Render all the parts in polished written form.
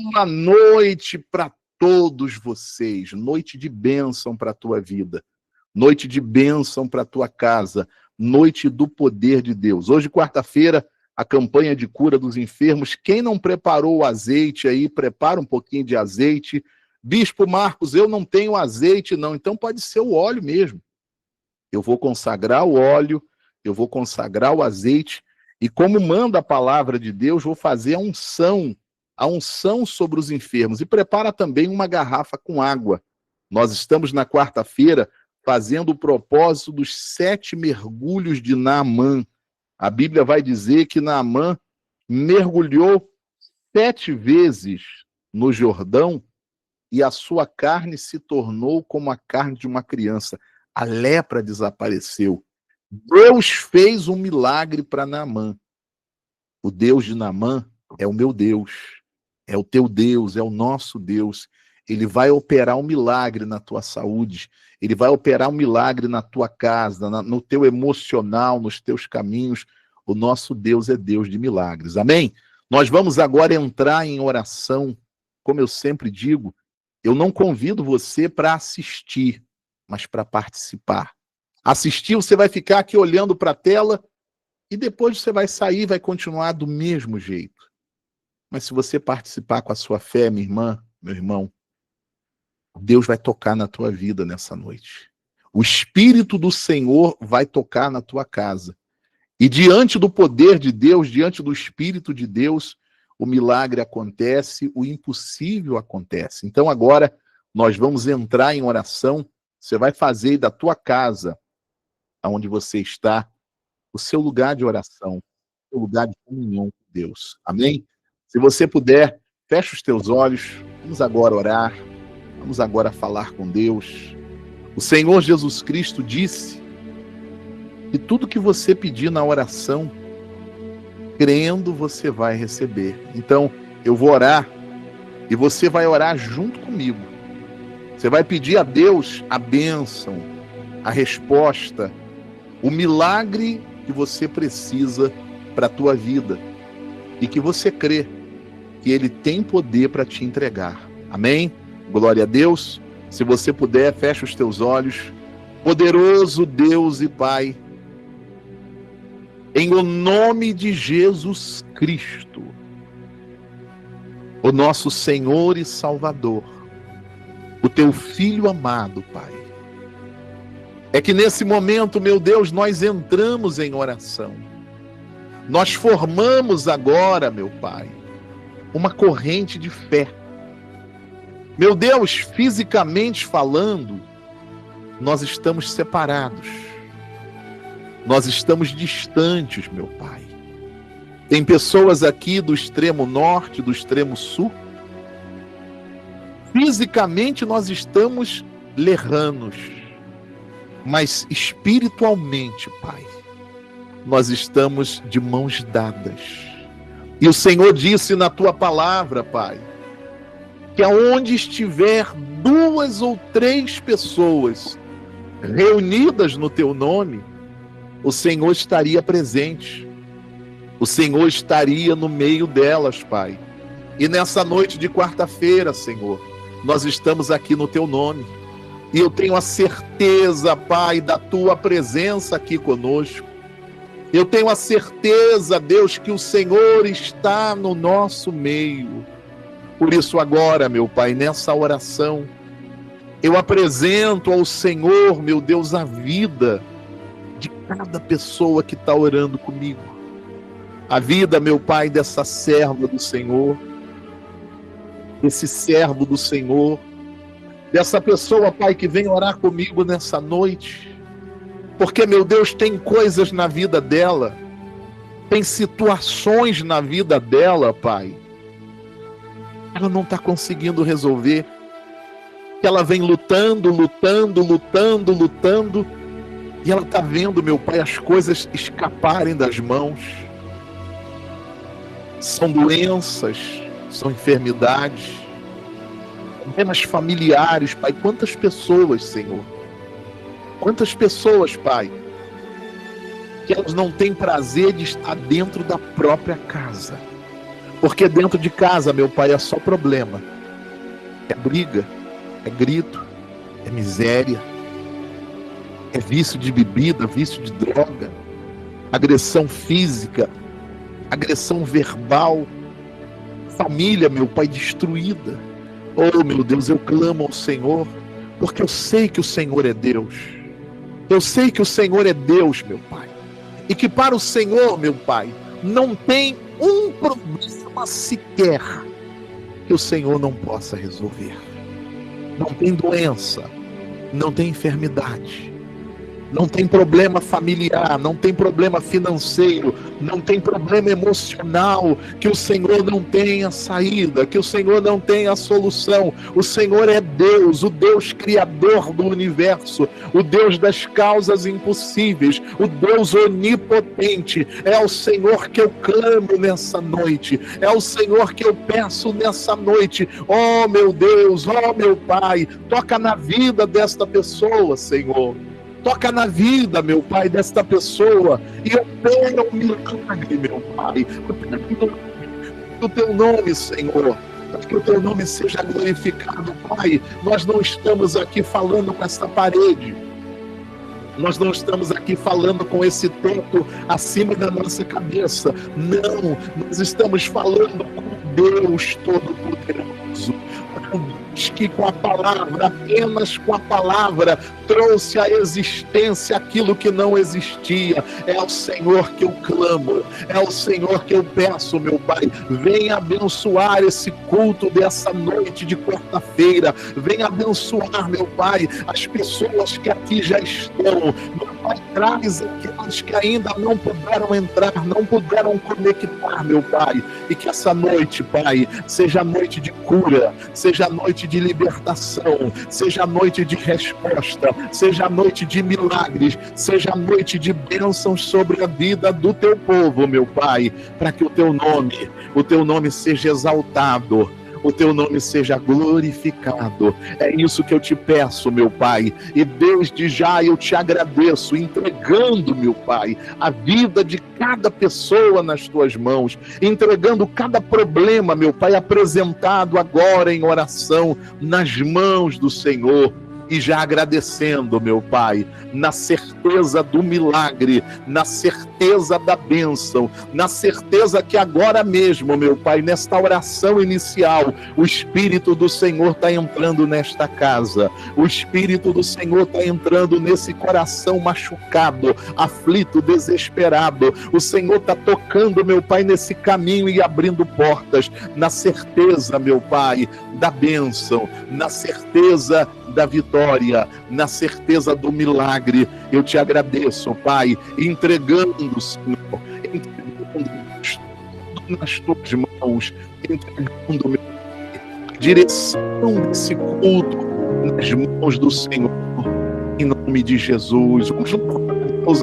Uma noite para todos vocês, noite de bênção para a tua vida, noite de bênção para a tua casa, noite do poder de Deus. Hoje, quarta-feira, a campanha de cura dos enfermos. Quem não preparou o azeite aí, prepara um pouquinho de azeite. Bispo Marcos, eu não tenho azeite não, então pode ser o óleo mesmo. Eu vou consagrar o óleo, eu vou consagrar o azeite, e como manda a palavra de Deus, vou fazer a unção sobre os enfermos. E prepara também uma garrafa com água. Nós estamos na quarta-feira fazendo o propósito dos 7 mergulhos de Naamã. A Bíblia vai dizer que Naamã mergulhou 7 vezes no Jordão e a sua carne se tornou como a carne de uma criança. A lepra desapareceu. Deus fez um milagre para Naamã. O Deus de Naamã é o meu Deus, é o teu Deus, é o nosso Deus. Ele vai operar um milagre na tua saúde, ele vai operar um milagre na tua casa, no teu emocional, nos teus caminhos. O nosso Deus é Deus de milagres, amém? Nós vamos agora entrar em oração. Como eu sempre digo, eu não convido você para assistir, mas para participar. Assistir, você vai ficar aqui olhando para a tela e depois você vai sair e vai continuar do mesmo jeito. Mas se você participar com a sua fé, minha irmã, meu irmão, Deus vai tocar na tua vida nessa noite. O Espírito do Senhor vai tocar na tua casa. E diante do poder de Deus, diante do Espírito de Deus, o milagre acontece, o impossível acontece. Então agora nós vamos entrar em oração. Você vai fazer da tua casa, aonde você está, o seu lugar de oração, o seu lugar de comunhão com Deus. Amém? Se você puder, feche os teus olhos. Vamos agora orar. Vamos agora falar com Deus. O Senhor Jesus Cristo disse que tudo que você pedir na oração, crendo, você vai receber. Então, eu vou orar e você vai orar junto comigo. Você vai pedir a Deus a bênção, a resposta, o milagre que você precisa para a tua vida e que você crê que Ele tem poder para te entregar. Amém? Glória a Deus. Se você puder, feche os teus olhos. Poderoso Deus e Pai, em o nome de Jesus Cristo, o nosso Senhor e Salvador, o teu Filho amado, Pai, é que nesse momento, meu Deus, nós entramos em oração. Nós formamos agora, meu Pai, uma corrente de fé. Meu Deus, fisicamente falando, nós estamos separados. Nós estamos distantes, meu Pai. Tem pessoas aqui do extremo norte, do extremo sul. Fisicamente nós estamos lejanos, mas espiritualmente, Pai, nós estamos de mãos dadas. E o Senhor disse na tua palavra, Pai, que aonde estiver 2 ou 3 pessoas reunidas no teu nome, o Senhor estaria presente. O Senhor estaria no meio delas, Pai. E nessa noite de quarta-feira, Senhor, nós estamos aqui no teu nome. E eu tenho a certeza, Pai, da tua presença aqui conosco. Eu tenho a certeza, Deus, que o Senhor está no nosso meio. Por isso agora, meu Pai, nessa oração, eu apresento ao Senhor, meu Deus, a vida de cada pessoa que está orando comigo. A vida, meu Pai, dessa serva do Senhor, desse servo do Senhor, dessa pessoa, Pai, que vem orar comigo nessa noite. Porque, meu Deus, tem coisas na vida dela, tem situações na vida dela, Pai, ela não está conseguindo resolver, que ela vem lutando, e ela está vendo, meu Pai, as coisas escaparem das mãos. São doenças, são enfermidades, problemas familiares, Pai. Quantas pessoas, Senhor, quantas pessoas, Pai, que elas não têm prazer de estar dentro da própria casa, Porque dentro de casa, meu Pai, é só problema. É briga, é grito, é miséria, é vício de bebida, vício de droga, agressão física, agressão verbal, família, meu Pai, destruída. Oh, meu Deus, eu clamo ao Senhor, porque eu sei que o Senhor é Deus. Eu sei que o Senhor é Deus, meu Pai. E que para o Senhor, meu Pai, não tem um problema sequer que o Senhor não possa resolver. Não tem doença, não tem enfermidade, não tem problema familiar, não tem problema financeiro, não tem problema emocional, que o Senhor não tenha saída, que o Senhor não tenha solução. O Senhor é Deus, o Deus criador do universo, o Deus das causas impossíveis, o Deus onipotente. É ao Senhor que eu clamo nessa noite, é ao Senhor que eu peço nessa noite. Oh, meu Deus, oh, meu Pai, toca na vida desta pessoa, Senhor. Toca na vida, meu Pai, desta pessoa e opera um milagre, meu Pai. O teu nome, Senhor, para que o teu nome seja glorificado, Pai. Nós não estamos aqui falando com essa parede. Nós não estamos aqui falando com esse teto acima da nossa cabeça. Não, nós estamos falando com Deus Todo-Poderoso. Que com a palavra, apenas com a palavra, trouxe à existência aquilo que não existia. É ao Senhor que eu clamo, é ao Senhor que eu peço, meu Pai. Venha abençoar esse culto dessa noite de quarta-feira. Venha abençoar, meu Pai, as pessoas que aqui já estão. Meu Pai, traz aquelas que ainda não puderam entrar, não puderam conectar, meu Pai. E que essa noite, Pai, seja noite de cura, seja noite de libertação, seja noite de resposta, seja noite de milagres, seja noite de bênçãos sobre a vida do teu povo, meu Pai, para que o teu nome seja exaltado, o teu nome seja glorificado. É isso que eu te peço, meu Pai, e desde já eu te agradeço, entregando, meu Pai, a vida de cada pessoa nas tuas mãos, entregando cada problema, meu Pai, apresentado agora em oração nas mãos do Senhor. E já agradecendo, meu Pai, na certeza do milagre, na certeza da bênção, na certeza que agora mesmo, meu Pai, nesta oração inicial, o Espírito do Senhor está entrando nesta casa, o Espírito do Senhor está entrando nesse coração machucado, aflito, desesperado. O Senhor está tocando, meu Pai, nesse caminho e abrindo portas, na certeza, meu Pai, da bênção, na certeza da vitória, na certeza do milagre. Eu te agradeço, Pai, entregando, Senhor, nas tuas mãos, entregando, meu Pai, a direção desse culto nas mãos do Senhor, em nome de Jesus. Vamos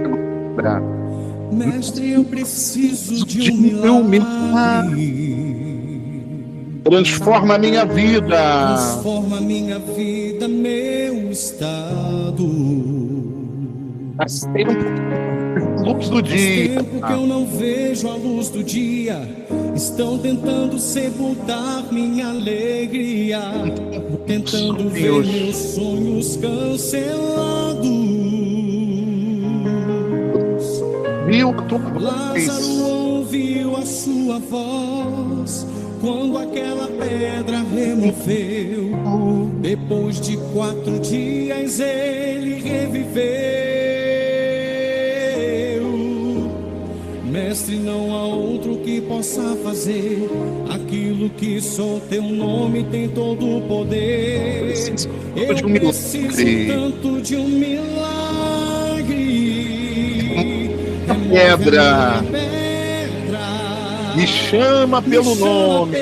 agora. Mestre, eu preciso de um milagre. Transforma a minha vida. Transforma a minha vida, meu estado. Faz tempo, luz do dia. Faz tempo que eu não vejo a luz do dia. Estão tentando sepultar minha alegria, tentando ver meus sonhos cancelados. Viu a tua voz? Lázaro ouviu a sua voz quando aquela pedra removeu. Depois de 4 dias ele reviveu. Mestre, não há outro que possa fazer aquilo que só teu nome tem todo o poder. Eu preciso tanto de um milagre. Pedra, me chama pelo nome.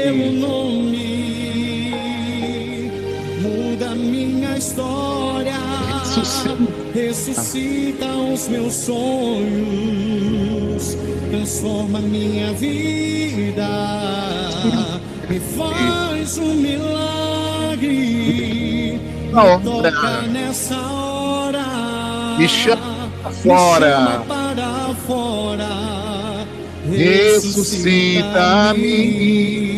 Muda minha história, ressuscita os meus sonhos, transforma minha vida, me faz um milagre, me toca nessa hora, me chama fora. para fora. ressuscita-me.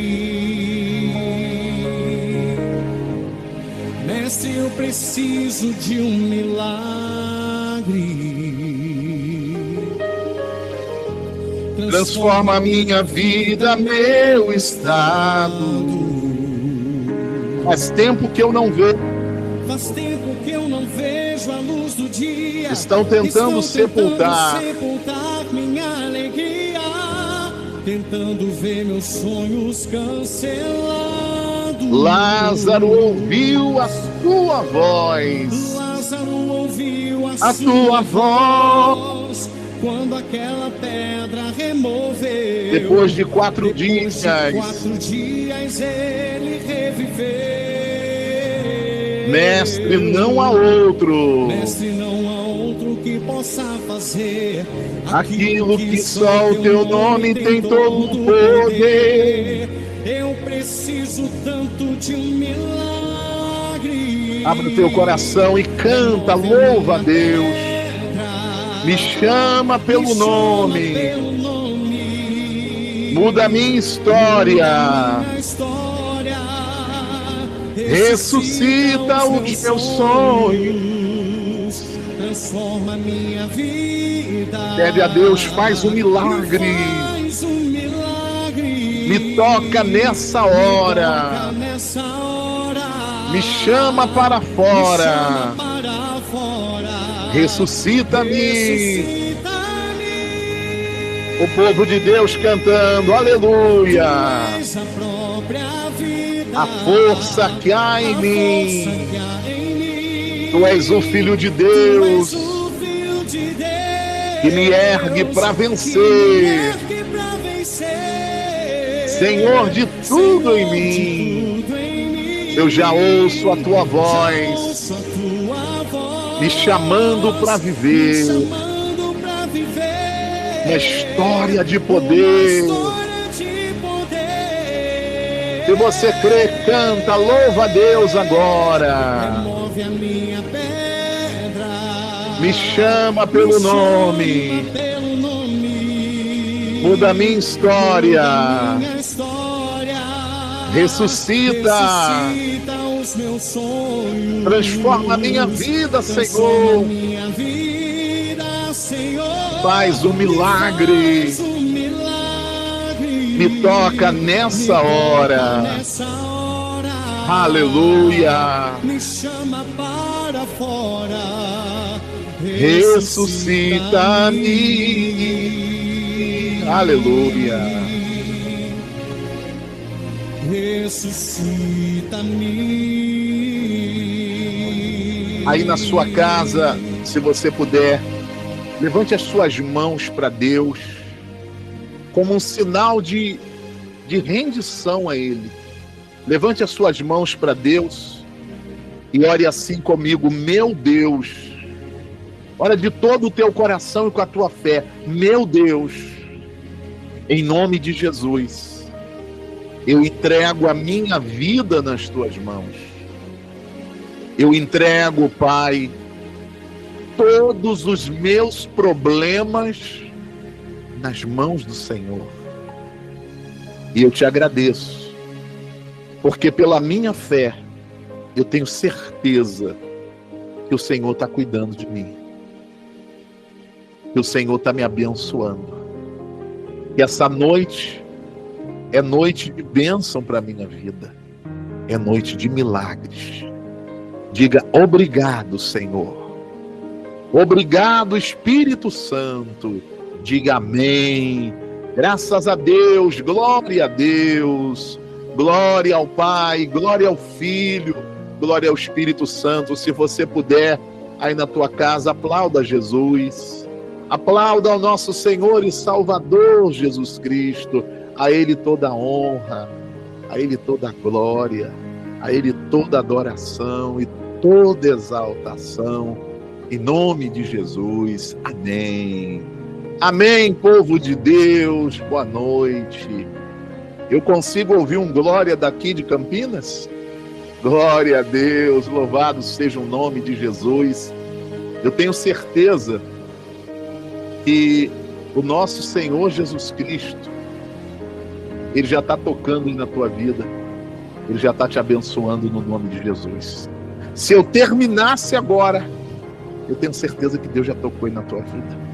Mestre, eu preciso de um milagre. Transforma a minha vida, meu estado. Faz tempo que eu não vejo. Faz tempo que eu não vejo a luz do dia. Estão tentando sepultar minha alegria, tentando ver meus sonhos cancelados. Lázaro ouviu a sua voz. Lázaro ouviu a tua voz. Quando aquela pedra removeu. Depois de 4 dias. Ele reviveu. Mestre, não há outro. Mestre, não há outro que possa fazer aquilo que só o teu nome tem todo o poder. Eu preciso tanto de um milagre. Abre o teu coração e canta, louva a Deus. Me chama pelo nome. Muda a minha história. Ressuscita os meus sonhos. Transforma minha vida. Pede a Deus, faz um milagre. Me toca nessa hora. Me chama para fora. Ressuscita-me. O povo de Deus cantando, aleluia. A força que há em mim. Tu és o Filho de Deus, que me ergue para vencer. Senhor de tudo em mim, eu já ouço a tua voz, me chamando para viver uma história de poder. Se você crê, canta, louva a Deus agora. Me chama pelo nome. Muda a minha história. Ressuscita. Transforma a minha vida, Senhor. Faz um milagre. Me toca nessa hora. Aleluia. Me chama para fora. Ressuscita-me. Aleluia. Ressuscita-me. Aí na sua casa, se você puder, levante as suas mãos para Deus, como um sinal de rendição a Ele. Levante as suas mãos para Deus e ore assim comigo. Meu Deus, ora de todo o teu coração e com a tua fé. Meu Deus, em nome de Jesus, eu entrego a minha vida nas tuas mãos. Eu entrego, Pai, todos os meus problemas nas mãos do Senhor. E eu te agradeço, porque pela minha fé, eu tenho certeza que o Senhor está cuidando de mim, que o Senhor está me abençoando, que essa noite é noite de bênção para a minha vida, é noite de milagres. Diga obrigado, Senhor. Obrigado, Espírito Santo. Diga amém. Graças a Deus, glória a Deus. Glória ao Pai, glória ao Filho, glória ao Espírito Santo. Se você puder, aí na tua casa, aplauda Jesus. Aplauda ao nosso Senhor e Salvador Jesus Cristo. A Ele toda a honra, a Ele toda a glória, a Ele toda a adoração e toda exaltação. Em nome de Jesus. Amém. Amém, povo de Deus. Boa noite. Eu consigo ouvir um glória daqui de Campinas? Glória a Deus. Louvado seja o nome de Jesus. Eu tenho certeza que O nosso Senhor Jesus Cristo, Ele já está tocando na tua vida. Ele já está te abençoando no nome de Jesus. Se eu terminasse agora, eu tenho certeza que Deus já tocou na tua vida.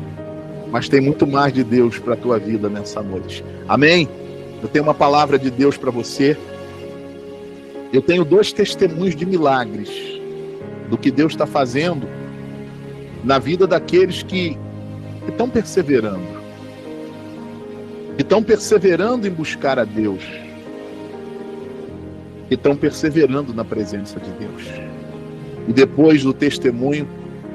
Mas tem muito mais de Deus para a tua vida nessa noite. Amém? Eu tenho uma palavra de Deus para você. Eu tenho 2 testemunhos de milagres do que Deus está fazendo na vida daqueles que estão perseverando. Que estão perseverando em buscar a Deus. Que estão perseverando na presença de Deus. E depois do testemunho,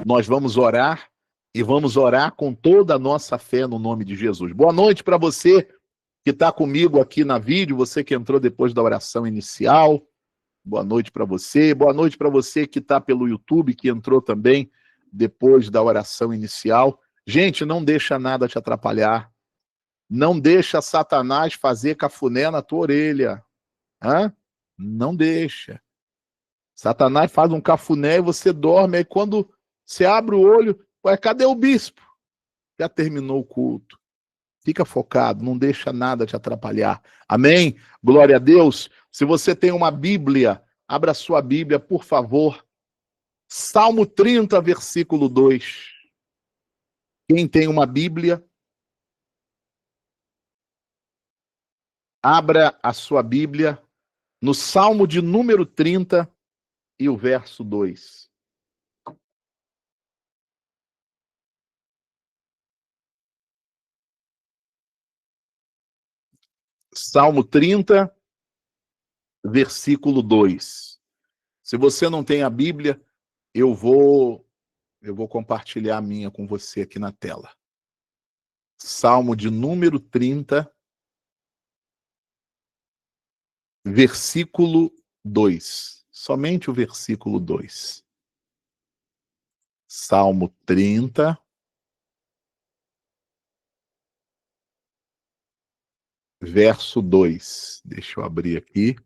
nós vamos orar e vamos orar com toda a nossa fé no nome de Jesus. Boa noite para você que está comigo aqui na vídeo, você que entrou depois da oração inicial. Boa noite para você. Boa noite para você que está pelo YouTube, que entrou também depois da oração inicial. Gente, não deixa nada te atrapalhar. Não deixa Satanás fazer cafuné na tua orelha. Hã? Não deixa. Satanás faz um cafuné e você dorme. Aí quando você abre o olho, ué, cadê o bispo? Já terminou o culto. Fica focado, não deixa nada te atrapalhar. Amém? Glória a Deus. Se você tem uma Bíblia, abra sua Bíblia, por favor. Salmo 30, versículo 2. Quem tem uma Bíblia, abra a sua Bíblia no Salmo de número 30 e o verso 2. Salmo 30, versículo 2. Se você não tem a Bíblia, eu vou compartilhar a minha com você aqui na tela. Salmo de número 30, versículo 2. Somente o versículo 2. Salmo 30, verso 2. Deixa eu abrir aqui.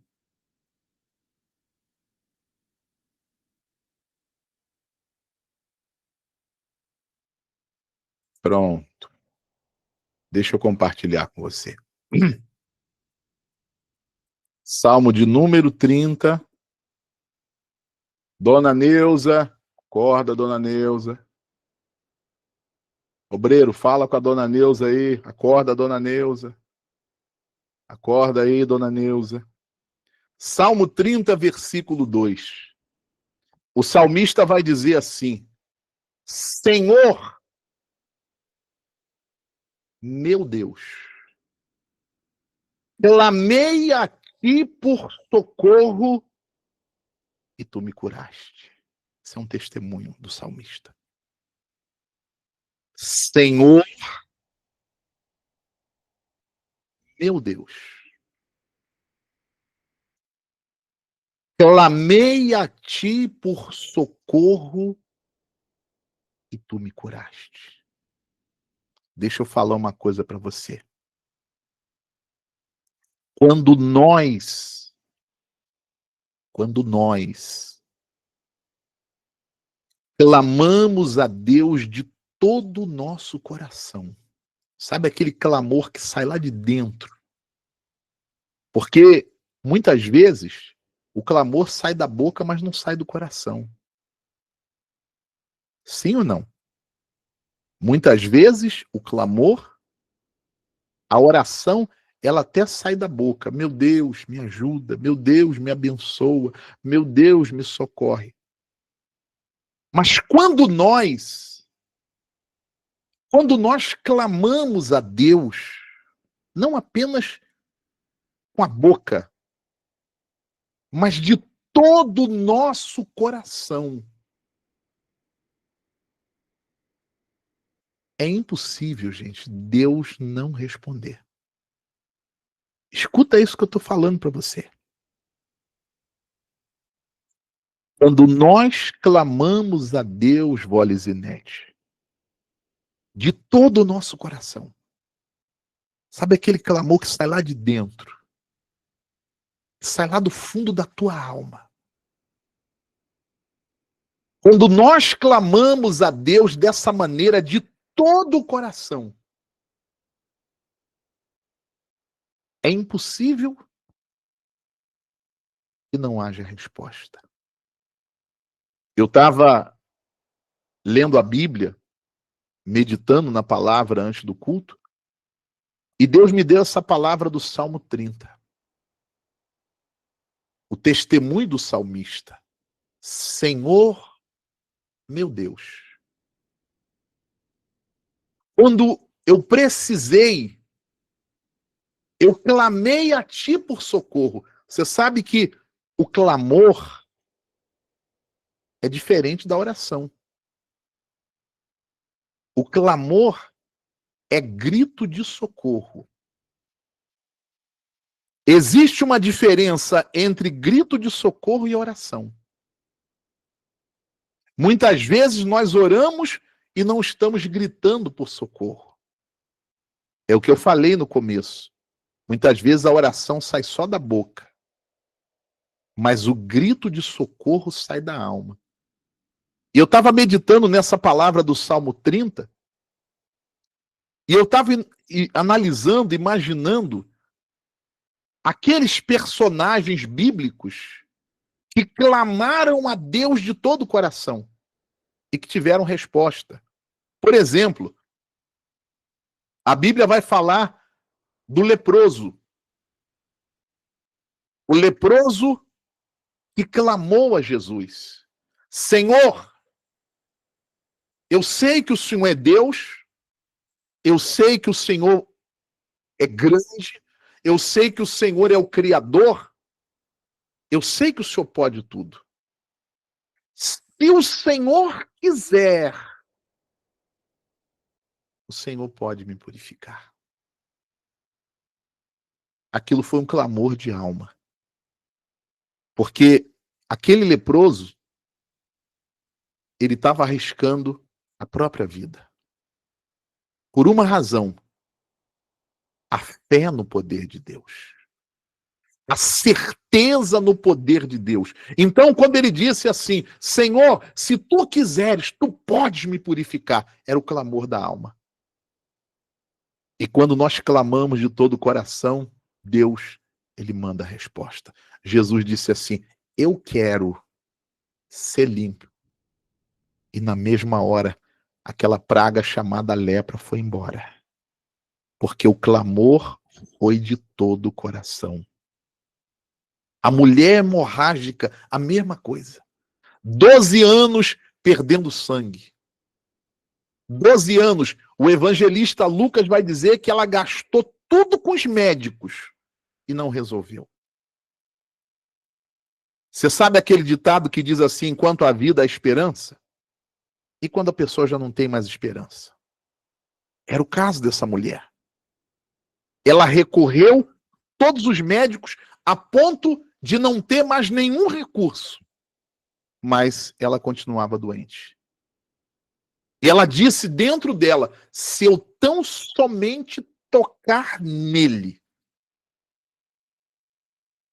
Pronto. Deixa eu compartilhar com você. Salmo de número 30. Dona Neuza, acorda, Dona Neuza. Obreiro, fala com a Dona Neuza aí. Acorda, Dona Neuza. Acorda aí, Dona Neuza. Salmo 30, versículo 2. O salmista vai dizer assim: Senhor, meu Deus, clamei a ti por socorro e tu me curaste. Esse é um testemunho do salmista. Senhor, meu Deus, clamei a ti por socorro e tu me curaste. Deixa eu falar uma coisa para você. Quando nós clamamos a Deus de todo o nosso coração, sabe aquele clamor que sai lá de dentro? Porque muitas vezes o clamor sai da boca, mas não sai do coração. Sim ou não? Muitas vezes o clamor, a oração, ela até sai da boca. Meu Deus, me ajuda. Meu Deus, me abençoa. Meu Deus, me socorre. Mas quando nós clamamos a Deus, não apenas com a boca, mas de todo o nosso coração, é impossível, gente, Deus não responder. Escuta isso que eu estou falando para você. Quando nós clamamos a Deus, Volizinete, de todo o nosso coração, sabe aquele clamor que sai lá de dentro, que sai lá do fundo da tua alma. Quando nós clamamos a Deus dessa maneira, de todo o coração, É impossível que não haja resposta. Eu estava lendo a Bíblia, meditando na palavra antes do culto, e Deus me deu essa palavra do Salmo 30. O testemunho do salmista. Senhor, meu Deus. Quando eu precisei, eu clamei a ti por socorro. Você sabe que o clamor é diferente da oração. O clamor é grito de socorro. Existe uma diferença entre grito de socorro e oração. Muitas vezes nós oramos e não estamos gritando por socorro. É o que eu falei no começo. Muitas vezes a oração sai só da boca, mas o grito de socorro sai da alma. E eu estava meditando nessa palavra do Salmo 30, e eu estava analisando, imaginando aqueles personagens bíblicos que clamaram a Deus de todo o coração e que tiveram resposta. Por exemplo, a Bíblia vai falar do leproso. O leproso que clamou a Jesus. Senhor, eu sei que o Senhor é Deus, eu sei que o Senhor é grande, eu sei que o Senhor é o Criador, eu sei que o Senhor pode tudo. Se o Senhor quiser, o Senhor pode me purificar. Aquilo foi um clamor de alma. Porque aquele leproso, ele estava arriscando a própria vida. Por uma razão: a fé no poder de Deus. A certeza no poder de Deus. Então, quando ele disse assim, Senhor, se tu quiseres, tu podes me purificar, era o clamor da alma. E quando nós clamamos de todo o coração, Deus, ele manda a resposta. Jesus disse assim, eu quero ser limpo. E na mesma hora, aquela praga chamada lepra foi embora. Porque o clamor foi de todo o coração. A mulher hemorrágica, a mesma coisa. 12 anos perdendo sangue. 12 anos. O evangelista Lucas vai dizer que ela gastou tudo com os médicos e não resolveu. Você sabe aquele ditado que diz assim, enquanto há vida, há esperança? E quando a pessoa já não tem mais esperança? Era o caso dessa mulher. Ela recorreu todos os médicos a ponto de não ter mais nenhum recurso. Mas ela continuava doente. E ela disse dentro dela, se eu tão somente tocar nele,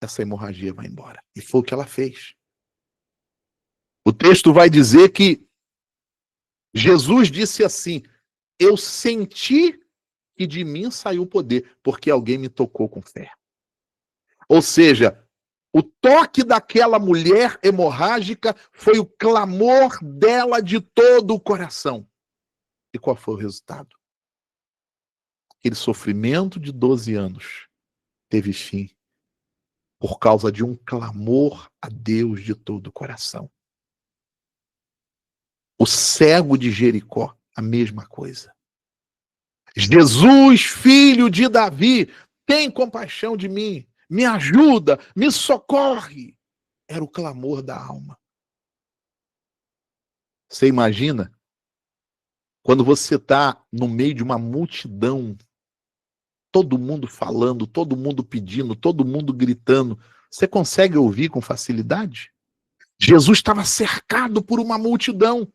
essa hemorragia vai embora. E foi o que ela fez. O texto vai dizer que Jesus disse assim, eu senti que de mim saiu o poder, porque alguém me tocou com fé. Ou seja, o toque daquela mulher hemorrágica foi o clamor dela de todo o coração. E qual foi o resultado? Aquele sofrimento de 12 anos teve fim por causa de um clamor a Deus de todo o coração. O cego de Jericó, a mesma coisa. Jesus, filho de Davi, tem compaixão de mim. Me ajuda, me socorre. Era o clamor da alma. Você imagina? Quando você está no meio de uma multidão, todo mundo falando, todo mundo pedindo, todo mundo gritando, você consegue ouvir com facilidade? Jesus estava cercado por uma multidão.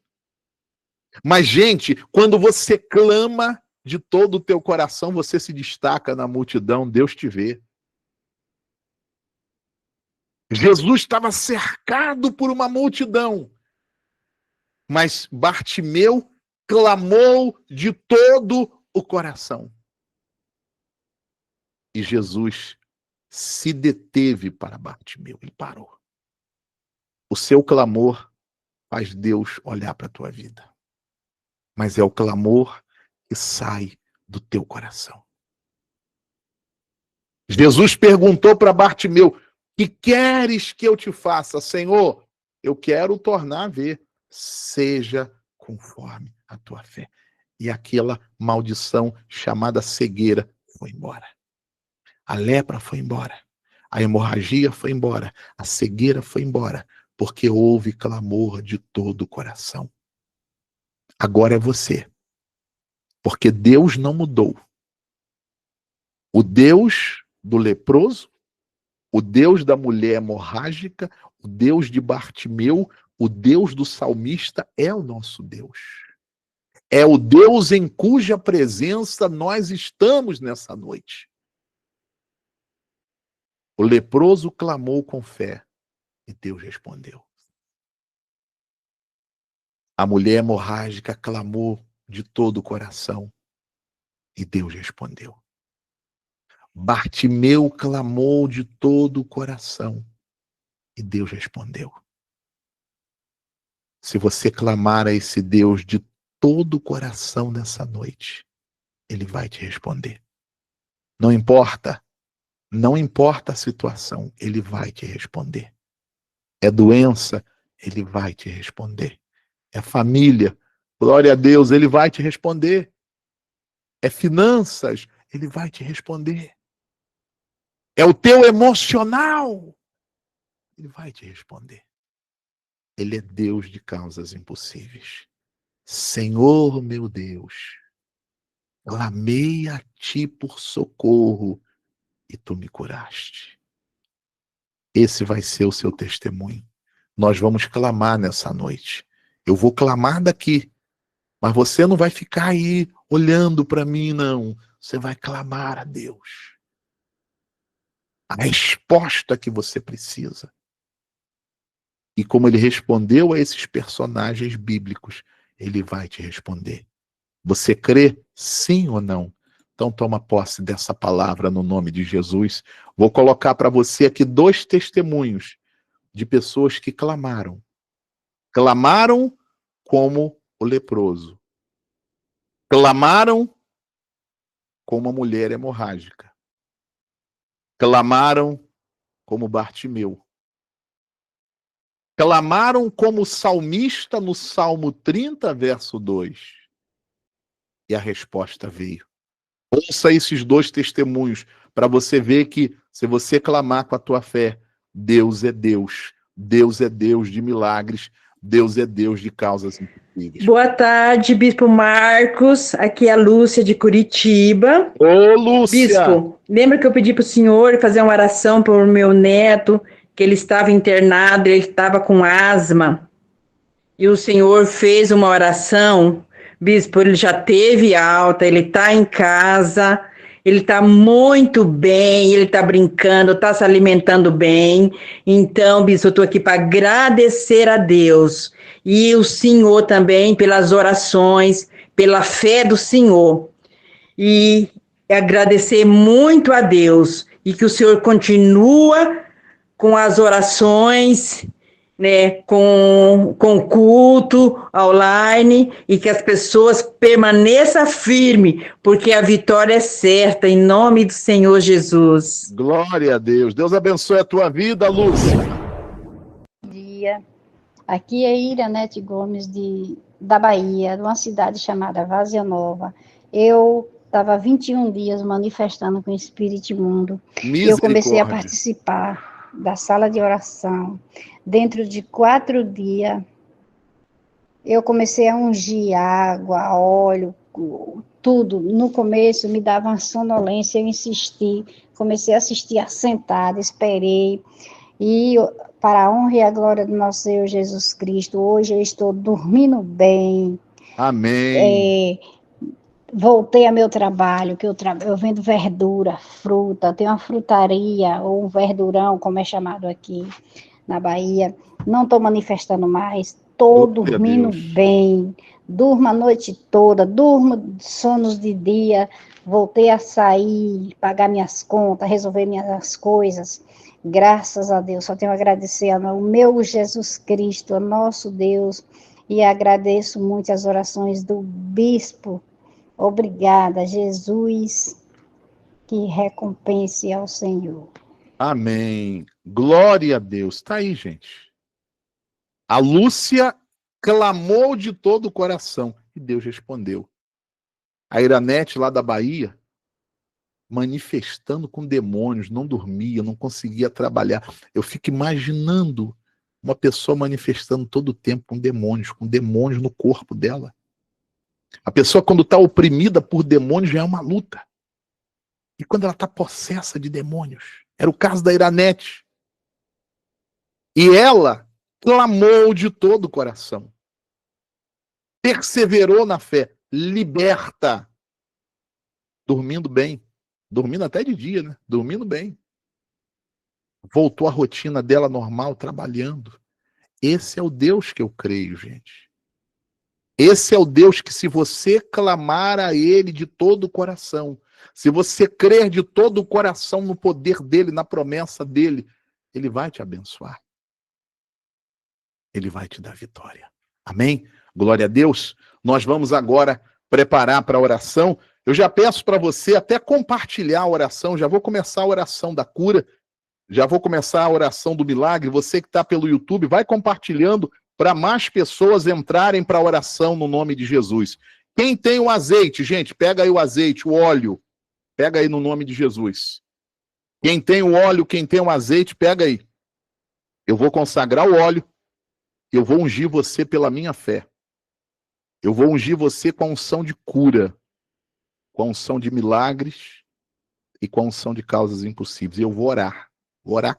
Mas, gente, quando você clama de todo o teu coração, você se destaca na multidão, Deus te vê. Jesus estava cercado por uma multidão, mas Bartimeu clamou de todo o coração. E Jesus se deteve para Bartimeu. Ele parou. O seu clamor faz Deus olhar para a tua vida. Mas é o clamor que sai do teu coração. Jesus perguntou para Bartimeu: que queres que eu te faça, Senhor? Eu quero tornar a ver. Seja conforme a tua fé. E aquela maldição chamada cegueira foi embora. A lepra foi embora. A hemorragia foi embora. A cegueira foi embora. Porque houve clamor de todo o coração. Agora é você. Porque Deus não mudou. O Deus do leproso, o Deus da mulher hemorrágica, o Deus de Bartimeu, o Deus do salmista é o nosso Deus. É o Deus em cuja presença nós estamos nessa noite. O leproso clamou com fé e Deus respondeu. A mulher hemorrágica clamou de todo o coração e Deus respondeu. Bartimeu clamou de todo o coração e Deus respondeu. Se você clamar a esse Deus de todo o coração nessa noite, Ele vai te responder. Não importa a situação, Ele vai te responder. É doença, Ele vai te responder. É família, glória a Deus, Ele vai te responder. É finanças, Ele vai te responder. É o teu emocional, Ele vai te responder. Ele é Deus de causas impossíveis. Senhor meu Deus, clamei a ti por socorro e tu me curaste. Esse vai ser o seu testemunho. Nós vamos clamar nessa noite. Eu vou clamar daqui, mas você não vai ficar aí olhando para mim, não. Você vai clamar a Deus. A resposta que você precisa. E como ele respondeu a esses personagens bíblicos, ele vai te responder. Você crê sim ou não? Então toma posse dessa palavra no nome de Jesus. Vou colocar para você aqui 2 testemunhos de pessoas que clamaram. Clamaram como o leproso. Clamaram como a mulher hemorrágica. Clamaram como Bartimeu. Clamaram como o salmista no Salmo 30, verso 2. E a resposta veio. Ouça esses 2 testemunhos para você ver que se você clamar com a tua fé, Deus é Deus. Deus é Deus de milagres. Deus é Deus de causas impossíveis. Boa tarde, Bispo Marcos. Aqui é a Lúcia de Curitiba. Ô, Lúcia! Bispo, lembra que eu pedi para o senhor fazer uma oração para o meu neto, que ele estava internado, ele estava com asma. E o senhor fez uma oração. Bispo, ele já teve alta, ele está em casa, ele está muito bem, ele está brincando, está se alimentando bem. Então, bispo, eu estou aqui para agradecer a Deus e o senhor também pelas orações, pela fé do senhor. E agradecer muito a Deus e que o senhor continua com as orações, né, com culto online e que as pessoas permaneçam firmes, porque a vitória é certa, em nome do Senhor Jesus. Glória a Deus. Deus abençoe a tua vida, Lúcia. Bom dia. Aqui é Iranete Gomes, da Bahia, de uma cidade chamada Várzea Nova. Eu estava 21 dias manifestando com o Espírito Imundo e eu comecei a participar da sala de oração. Dentro de 4 dias, eu comecei a ungir água, óleo, tudo. No começo me dava uma sonolência, eu insisti, comecei a assistir assentada, esperei. E para a honra e a glória do nosso Senhor Jesus Cristo, hoje eu estou dormindo bem. Amém. Voltei ao meu trabalho, que eu vendo verdura, fruta, tenho uma frutaria, ou um verdurão, como é chamado aqui na Bahia. Não estou manifestando mais, estou Glória a dormindo Deus. bem. Durmo a noite toda, durmo sonos de dia, voltei a sair, pagar minhas contas, resolver minhas coisas. Graças a Deus, só tenho a agradecer ao meu Jesus Cristo, ao nosso Deus, e agradeço muito as orações do bispo. Obrigada, Jesus, que recompense ao Senhor. Amém. Glória a Deus. Tá aí, gente. A Lúcia clamou de todo o coração e Deus respondeu. A Iranete, lá da Bahia, manifestando com demônios, não dormia, não conseguia trabalhar. Eu fico imaginando uma pessoa manifestando todo o tempo com demônios no corpo dela. A pessoa, quando está oprimida por demônios, já é uma luta. E quando ela está possessa de demônios, era o caso da Iranete. E ela clamou de todo o coração. Perseverou na fé. Liberta. Dormindo bem. Dormindo até de dia, né? Dormindo bem. Voltou à rotina dela normal, trabalhando. Esse é o Deus que eu creio, gente. Esse é o Deus que, se você clamar a Ele de todo o coração, se você crer de todo o coração no poder dEle, na promessa dEle, Ele vai te abençoar. Ele vai te dar vitória. Amém? Glória a Deus. Nós vamos agora preparar para a oração. Eu já peço para você até compartilhar a oração. Já vou começar a oração da cura. Já vou começar a oração do milagre. Você que está pelo YouTube, vai compartilhando para mais pessoas entrarem para a oração no nome de Jesus. Quem tem o azeite, gente, pega aí o azeite, o óleo. Pega aí no nome de Jesus. Quem tem o óleo, quem tem o azeite, pega aí. Eu vou consagrar o óleo. Eu vou ungir você pela minha fé. Eu vou ungir você com a unção de cura, com a unção de milagres e com a unção de causas impossíveis. E eu vou orar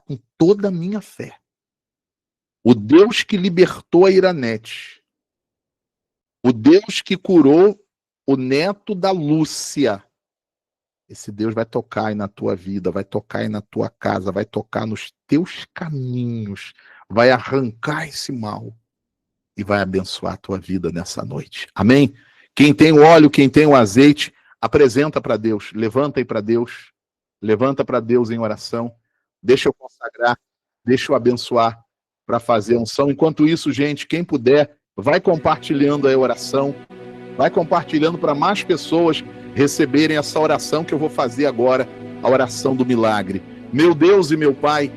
com toda a minha fé. O Deus que libertou a Iranete, o Deus que curou o neto da Lúcia, esse Deus vai tocar aí na tua vida, vai tocar aí na tua casa, vai tocar nos teus caminhos, vai arrancar esse mal e vai abençoar a tua vida nessa noite. Amém? Quem tem o óleo, quem tem o azeite, apresenta para Deus, levanta aí para Deus, levanta para Deus em oração, deixa eu consagrar, deixa eu abençoar para fazer a unção. Enquanto isso, gente, quem puder, vai compartilhando a oração, vai compartilhando para mais pessoas receberem essa oração que eu vou fazer agora, a oração do milagre. Meu Deus e meu Pai,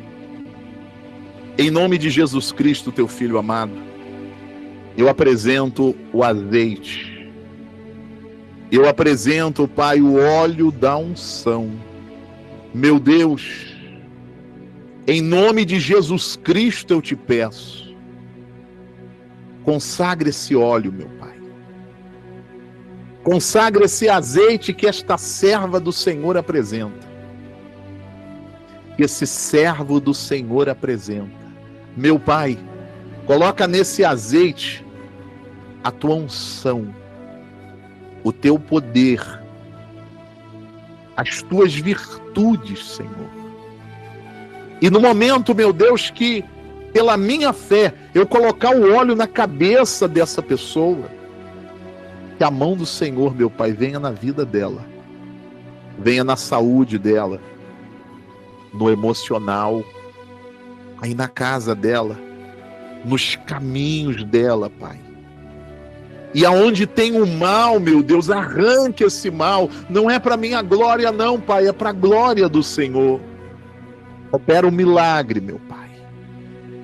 em nome de Jesus Cristo, teu Filho amado, eu apresento o azeite. Eu apresento, Pai, o óleo da unção. Meu Deus, em nome de Jesus Cristo eu te peço, consagre esse óleo, meu Pai. Consagre esse azeite que esta serva do Senhor apresenta. Que esse servo do Senhor apresenta. Meu Pai, coloca nesse azeite a tua unção, o teu poder, as tuas virtudes, Senhor. E no momento, meu Deus, que pela minha fé eu colocar o óleo na cabeça dessa pessoa, que a mão do Senhor, meu Pai, venha na vida dela, venha na saúde dela, no emocional, aí na casa dela, nos caminhos dela, Pai. E aonde tem o mal, meu Deus, arranque esse mal. Não é para minha glória não, Pai, é para a glória do Senhor. Opera um milagre, meu Pai,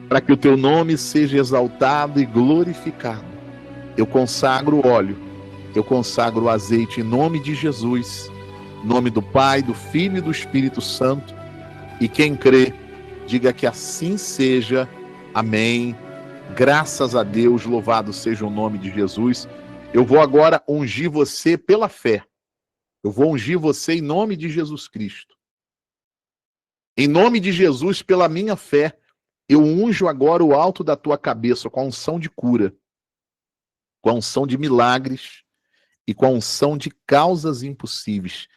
para que o teu nome seja exaltado e glorificado. Eu consagro o óleo, eu consagro o azeite em nome de Jesus, em nome do Pai, do Filho e do Espírito Santo. E quem crê, diga que assim seja. Amém. Graças a Deus, louvado seja o nome de Jesus. Eu vou agora ungir você pela fé. Eu vou ungir você em nome de Jesus Cristo. Em nome de Jesus, pela minha fé, eu unjo agora o alto da tua cabeça com a unção de cura, com a unção de milagres e com a unção de causas impossíveis.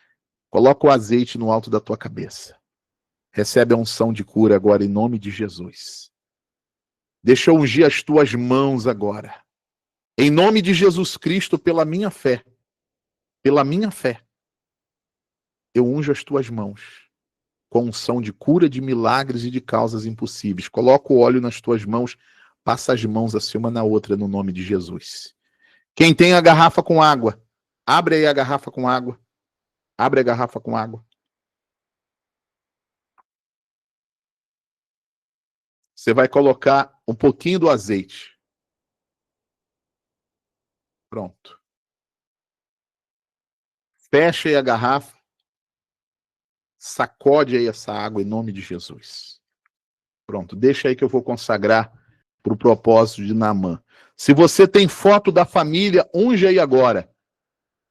Coloca o azeite no alto da tua cabeça. Recebe a unção de cura agora em nome de Jesus. Deixa eu ungir as tuas mãos agora. Em nome de Jesus Cristo, pela minha fé, eu unjo as tuas mãos com unção de cura, de milagres e de causas impossíveis. Coloca o óleo nas tuas mãos, passa as mãos assim uma na outra no nome de Jesus. Quem tem a garrafa com água, abre aí a garrafa com água. Abre a garrafa com água. Você vai colocar um pouquinho do azeite. Pronto. Fecha aí a garrafa. Sacode aí essa água em nome de Jesus. Pronto, deixa aí que eu vou consagrar para o propósito de Naamã. Se você tem foto da família, unge aí agora.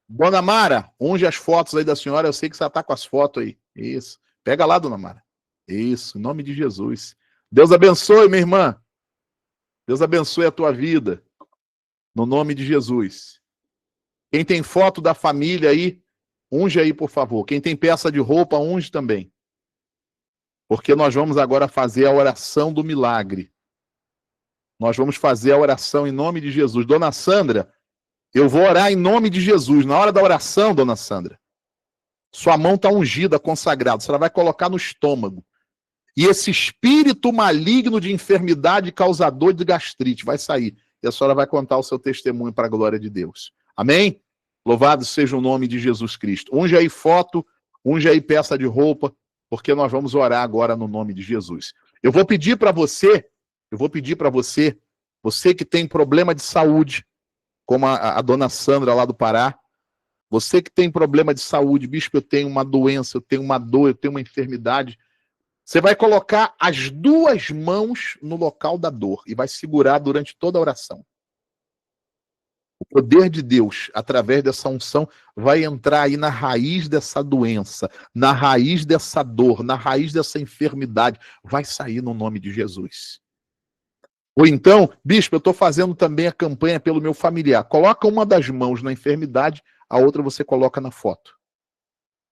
Dona Mara, unge as fotos aí da senhora. Eu sei que você está com as fotos aí. Isso. Pega lá, Dona Mara. Isso, em nome de Jesus. Deus abençoe, minha irmã. Deus abençoe a tua vida. No nome de Jesus. Quem tem foto da família aí, unge aí, por favor. Quem tem peça de roupa, unge também. Porque nós vamos agora fazer a oração do milagre. Nós vamos fazer a oração em nome de Jesus. Dona Sandra, eu vou orar em nome de Jesus. Na hora da oração, Dona Sandra, sua mão está ungida, consagrada. Você vai colocar no estômago. E esse espírito maligno de enfermidade causador de gastrite vai sair. E a senhora vai contar o seu testemunho para a glória de Deus. Amém? Louvado seja o nome de Jesus Cristo. Unge aí foto, unge aí peça de roupa, porque nós vamos orar agora no nome de Jesus. Eu vou pedir para você, você que tem problema de saúde, como a dona Sandra lá do Pará, você que tem problema de saúde, bispo, eu tenho uma doença, eu tenho uma dor, eu tenho uma enfermidade, você vai colocar as duas mãos no local da dor e vai segurar durante toda a oração. O poder de Deus, através dessa unção, vai entrar aí na raiz dessa doença, na raiz dessa dor, na raiz dessa enfermidade. Vai sair no nome de Jesus. Ou então, bispo, eu estou fazendo também a campanha pelo meu familiar. Coloca uma das mãos na enfermidade, a outra você coloca na foto.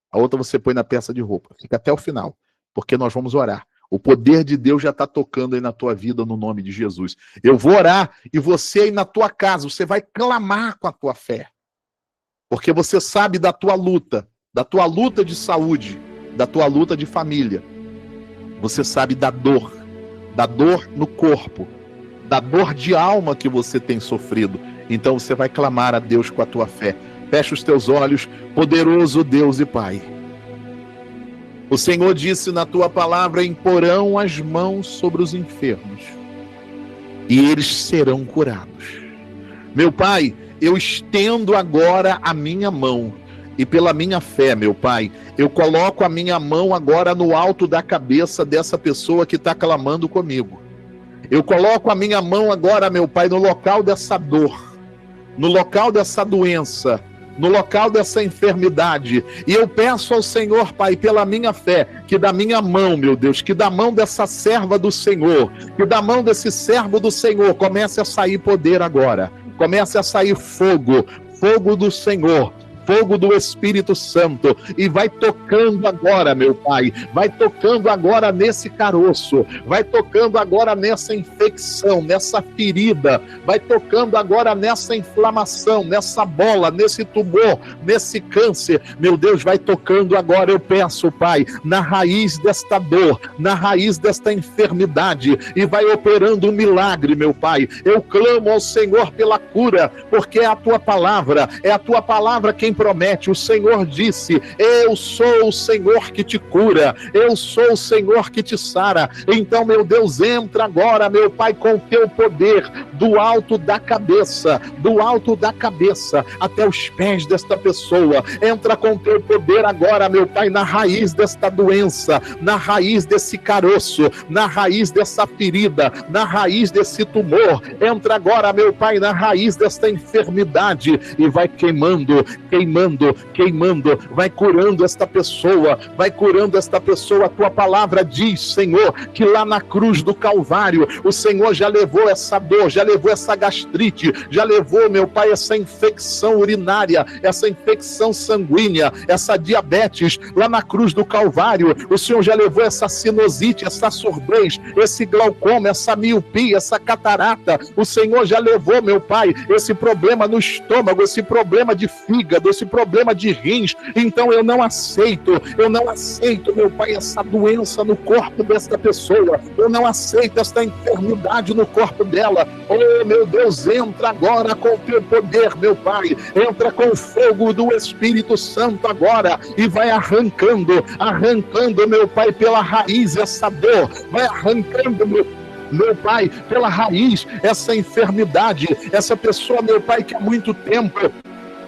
A outra você põe na peça de roupa. Fica até o final, porque nós vamos orar. O poder de Deus já está tocando aí na tua vida no nome de Jesus. Eu vou orar e você aí na tua casa, você vai clamar com a tua fé. Porque você sabe da tua luta de saúde, da tua luta de família. Você sabe da dor no corpo, da dor de alma que você tem sofrido. Então você vai clamar a Deus com a tua fé. Fecha os teus olhos, poderoso Deus e Pai. O Senhor disse na tua palavra: imporão as mãos sobre os enfermos e eles serão curados. Meu Pai, eu estendo agora a minha mão e pela minha fé, meu Pai, eu coloco a minha mão agora no alto da cabeça dessa pessoa que está clamando comigo. Eu coloco a minha mão agora, meu Pai, no local dessa dor, no local dessa doença, no local dessa enfermidade, e eu peço ao Senhor, Pai, pela minha fé, que da minha mão, meu Deus, que da mão dessa serva do Senhor, que da mão desse servo do Senhor, comece a sair poder agora, comece a sair fogo, fogo do Senhor, fogo do Espírito Santo, e vai tocando agora, meu Pai, vai tocando agora nesse caroço, vai tocando agora nessa infecção, nessa ferida, vai tocando agora nessa inflamação, nessa bola, nesse tumor, nesse câncer, meu Deus, vai tocando agora, eu peço, Pai, na raiz desta dor, na raiz desta enfermidade, e vai operando um milagre, meu Pai. Eu clamo ao Senhor pela cura, porque é a tua palavra quem promete. O Senhor disse: eu sou o Senhor que te cura, eu sou o Senhor que te sara. Então, meu Deus, entra agora, meu Pai, com o teu poder, do alto da cabeça até os pés desta pessoa. Entra com o teu poder agora, meu Pai, na raiz desta doença, na raiz desse caroço, na raiz dessa ferida, na raiz desse tumor. Entra agora, meu Pai, na raiz desta enfermidade e vai queimando queimando, queimando, vai curando esta pessoa, vai curando esta pessoa. A tua palavra diz, Senhor, que lá na cruz do Calvário, o Senhor já levou essa dor, já levou essa gastrite, já levou, meu Pai, essa infecção urinária, essa infecção sanguínea, essa diabetes. Lá na cruz do Calvário, o Senhor já levou essa sinusite, essa surdez, esse glaucoma, essa miopia, essa catarata. O Senhor já levou, meu Pai, esse problema no estômago, esse problema de fígado, esse problema de rins. Então eu não aceito, meu Pai, essa doença no corpo desta pessoa. Eu não aceito esta enfermidade no corpo dela. Oh, meu Deus, entra agora com o teu poder, meu Pai. Entra com o fogo do Espírito Santo agora e vai arrancando, meu Pai, pela raiz essa dor. Vai arrancando, meu Pai, pela raiz essa enfermidade. Essa pessoa, meu Pai, que há muito tempo,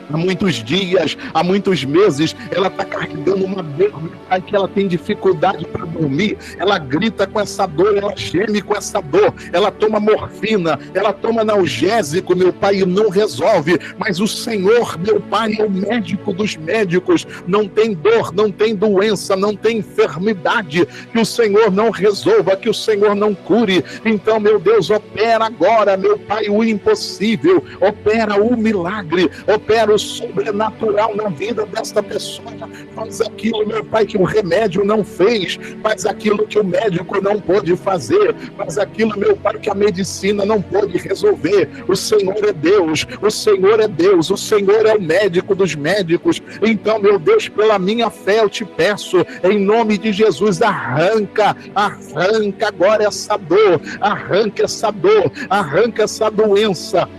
há muitos dias, há muitos meses, ela está carregando uma dor, meu Pai, que ela tem dificuldade para dormir, ela grita com essa dor, ela geme com essa dor, ela toma morfina, ela toma analgésico, meu Pai, e não resolve. Mas o Senhor, meu Pai, é o médico dos médicos. Não tem dor, não tem doença, não tem enfermidade que o Senhor não resolva, que o Senhor não cure. Então, meu Deus, opera agora, meu Pai, o impossível, opera o milagre, opera o sobrenatural na vida desta pessoa. Faz aquilo, meu Pai, que o remédio não fez, faz aquilo que o médico não pôde fazer, faz aquilo, meu Pai, que a medicina não pôde resolver. O Senhor é Deus, o Senhor é Deus, o Senhor é o médico dos médicos. Então, meu Deus, pela minha fé eu te peço, em nome de Jesus, arranca agora essa dor, arranca essa dor, arranca essa doença,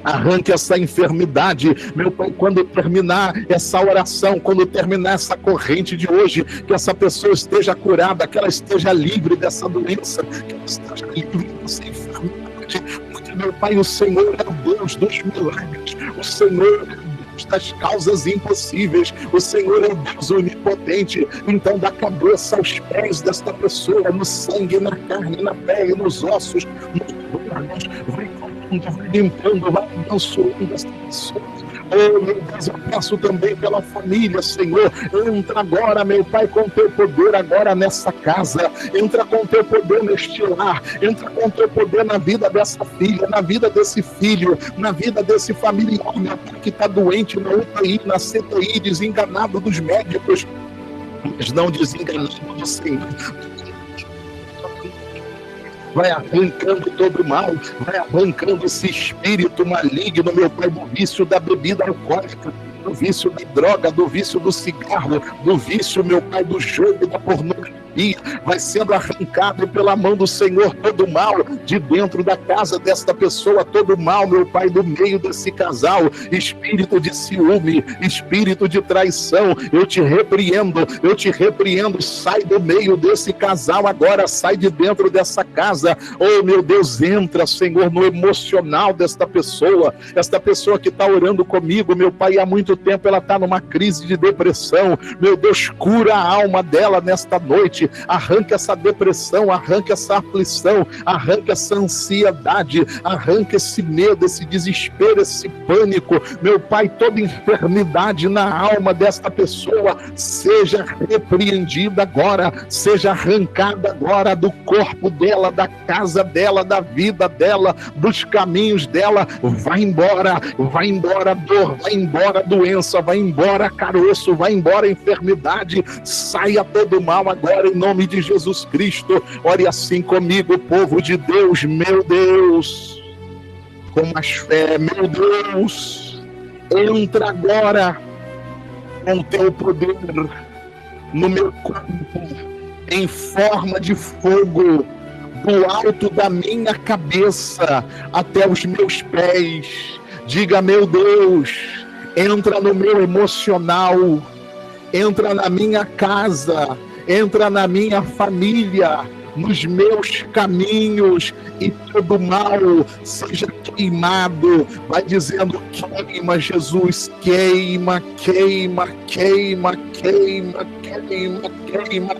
arranque essa enfermidade, meu Pai. Quando terminar essa oração, quando terminar essa corrente de hoje, que essa pessoa esteja curada, que ela esteja livre dessa doença, que ela esteja livre dessa enfermidade, porque, meu Pai, o Senhor é o Deus dos milagres, o Senhor é o Deus das causas impossíveis, o Senhor é o Deus onipotente. Então, da cabeça aos pés desta pessoa, no sangue, na carne, na pele, nos ossos, nos órgãos, vai limpando, vai abençoando esta pessoa. Oh, meu Deus, eu peço também pela família, Senhor. Entra agora, meu Pai, com teu poder agora nessa casa. Entra com teu poder neste lar. Entra com teu poder na vida dessa filha, na vida desse filho, na vida desse familiar, meu Pai, que está doente na UTI, na CTI, desenganado dos médicos, mas não desenganado do Senhor. Vai arrancando todo o mal, vai arrancando esse espírito maligno, meu Pai, do vício da bebida alcoólica, do vício da droga, do vício do cigarro, do vício, meu Pai, do jogo, da pornografia. Vai sendo arrancado pela mão do Senhor todo o mal de dentro da casa desta pessoa, todo o mal, meu Pai, do meio desse casal. Espírito de ciúme, espírito de traição, eu te repreendo, sai do meio desse casal agora, sai de dentro dessa casa. Oh, meu Deus, entra, Senhor, no emocional desta pessoa, esta pessoa que está orando comigo, meu Pai, há muito tempo ela está numa crise de depressão. Meu Deus, cura a alma dela nesta noite, arranca essa depressão, arranca essa aflição, arranca essa ansiedade, arranca esse medo, esse desespero, esse pânico, meu Pai. Toda enfermidade na alma desta pessoa seja repreendida agora, seja arrancada agora do corpo dela, da casa dela, da vida dela, dos caminhos dela. Vai embora dor, vai embora doença, vai embora caroço, vai embora enfermidade, saia todo mal agora, em nome de Jesus Cristo. Ore assim comigo, povo de Deus. Meu Deus, com mais fé, meu Deus, entra agora com teu poder no meu corpo, em forma de fogo, do alto da minha cabeça até os meus pés. Diga, meu Deus, entra no meu emocional, entra na minha casa, entra na minha família, nos meus caminhos, e todo mal seja queimado. Vai dizendo: queima, Jesus, queima, queima, queima, queima, queima, queima.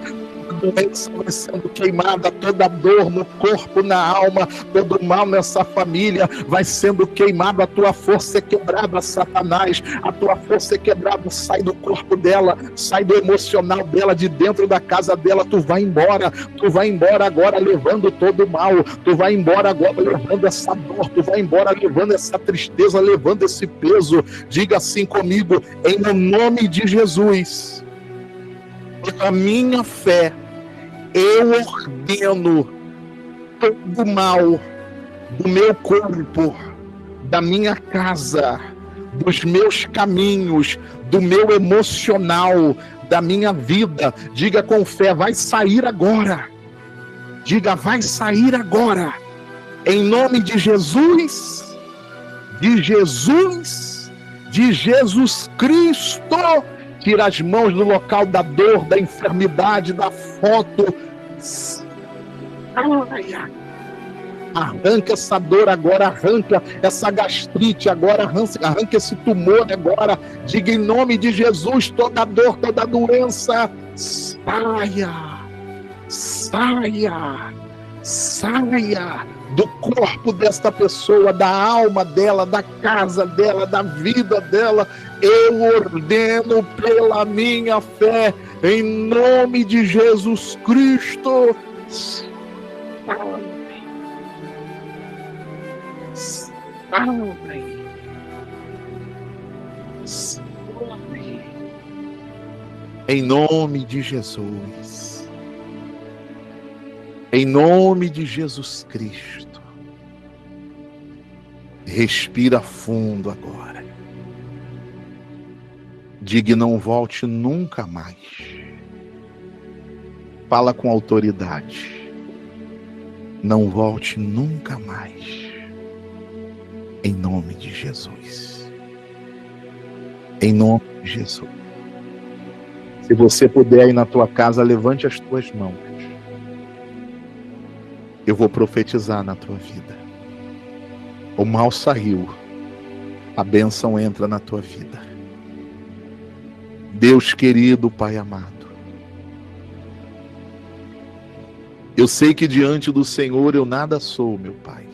doença vai sendo queimada, toda dor no corpo, na alma, todo mal nessa família vai sendo queimado. A tua força é quebrada, Satanás. A tua força é quebrada. Sai do corpo dela, sai do emocional dela, de dentro da casa dela. Tu vai embora agora levando todo o mal. Tu vai embora agora levando essa dor. Tu vai embora levando essa tristeza, levando esse peso. Diga assim comigo: em nome de Jesus, pela minha fé, eu ordeno todo o mal do meu corpo, da minha casa, dos meus caminhos, do meu emocional, da minha vida. Diga com fé: vai sair agora. Diga: vai sair agora. Em nome de Jesus, de Jesus, de Jesus Cristo. Tira as mãos do local da dor, da enfermidade, da foto. Arranca essa dor agora, arranca essa gastrite agora, arranca esse tumor agora. Diga em nome de Jesus: toda dor, toda doença, saia, saia, saia do corpo desta pessoa, da alma dela, da casa dela, da vida dela. Eu ordeno pela minha fé, em nome de Jesus Cristo. Salve. Salve. Em nome de Jesus. Em nome de Jesus Cristo. Respira fundo agora. Diga: não volte nunca mais. Fala com autoridade. Não volte nunca mais. Em nome de Jesus. Em nome de Jesus. Se você puder aí na tua casa, levante as tuas mãos. Eu vou profetizar na tua vida. O mal saiu. A bênção entra na tua vida. Deus querido, Pai amado, eu sei que diante do Senhor eu nada sou, meu Pai.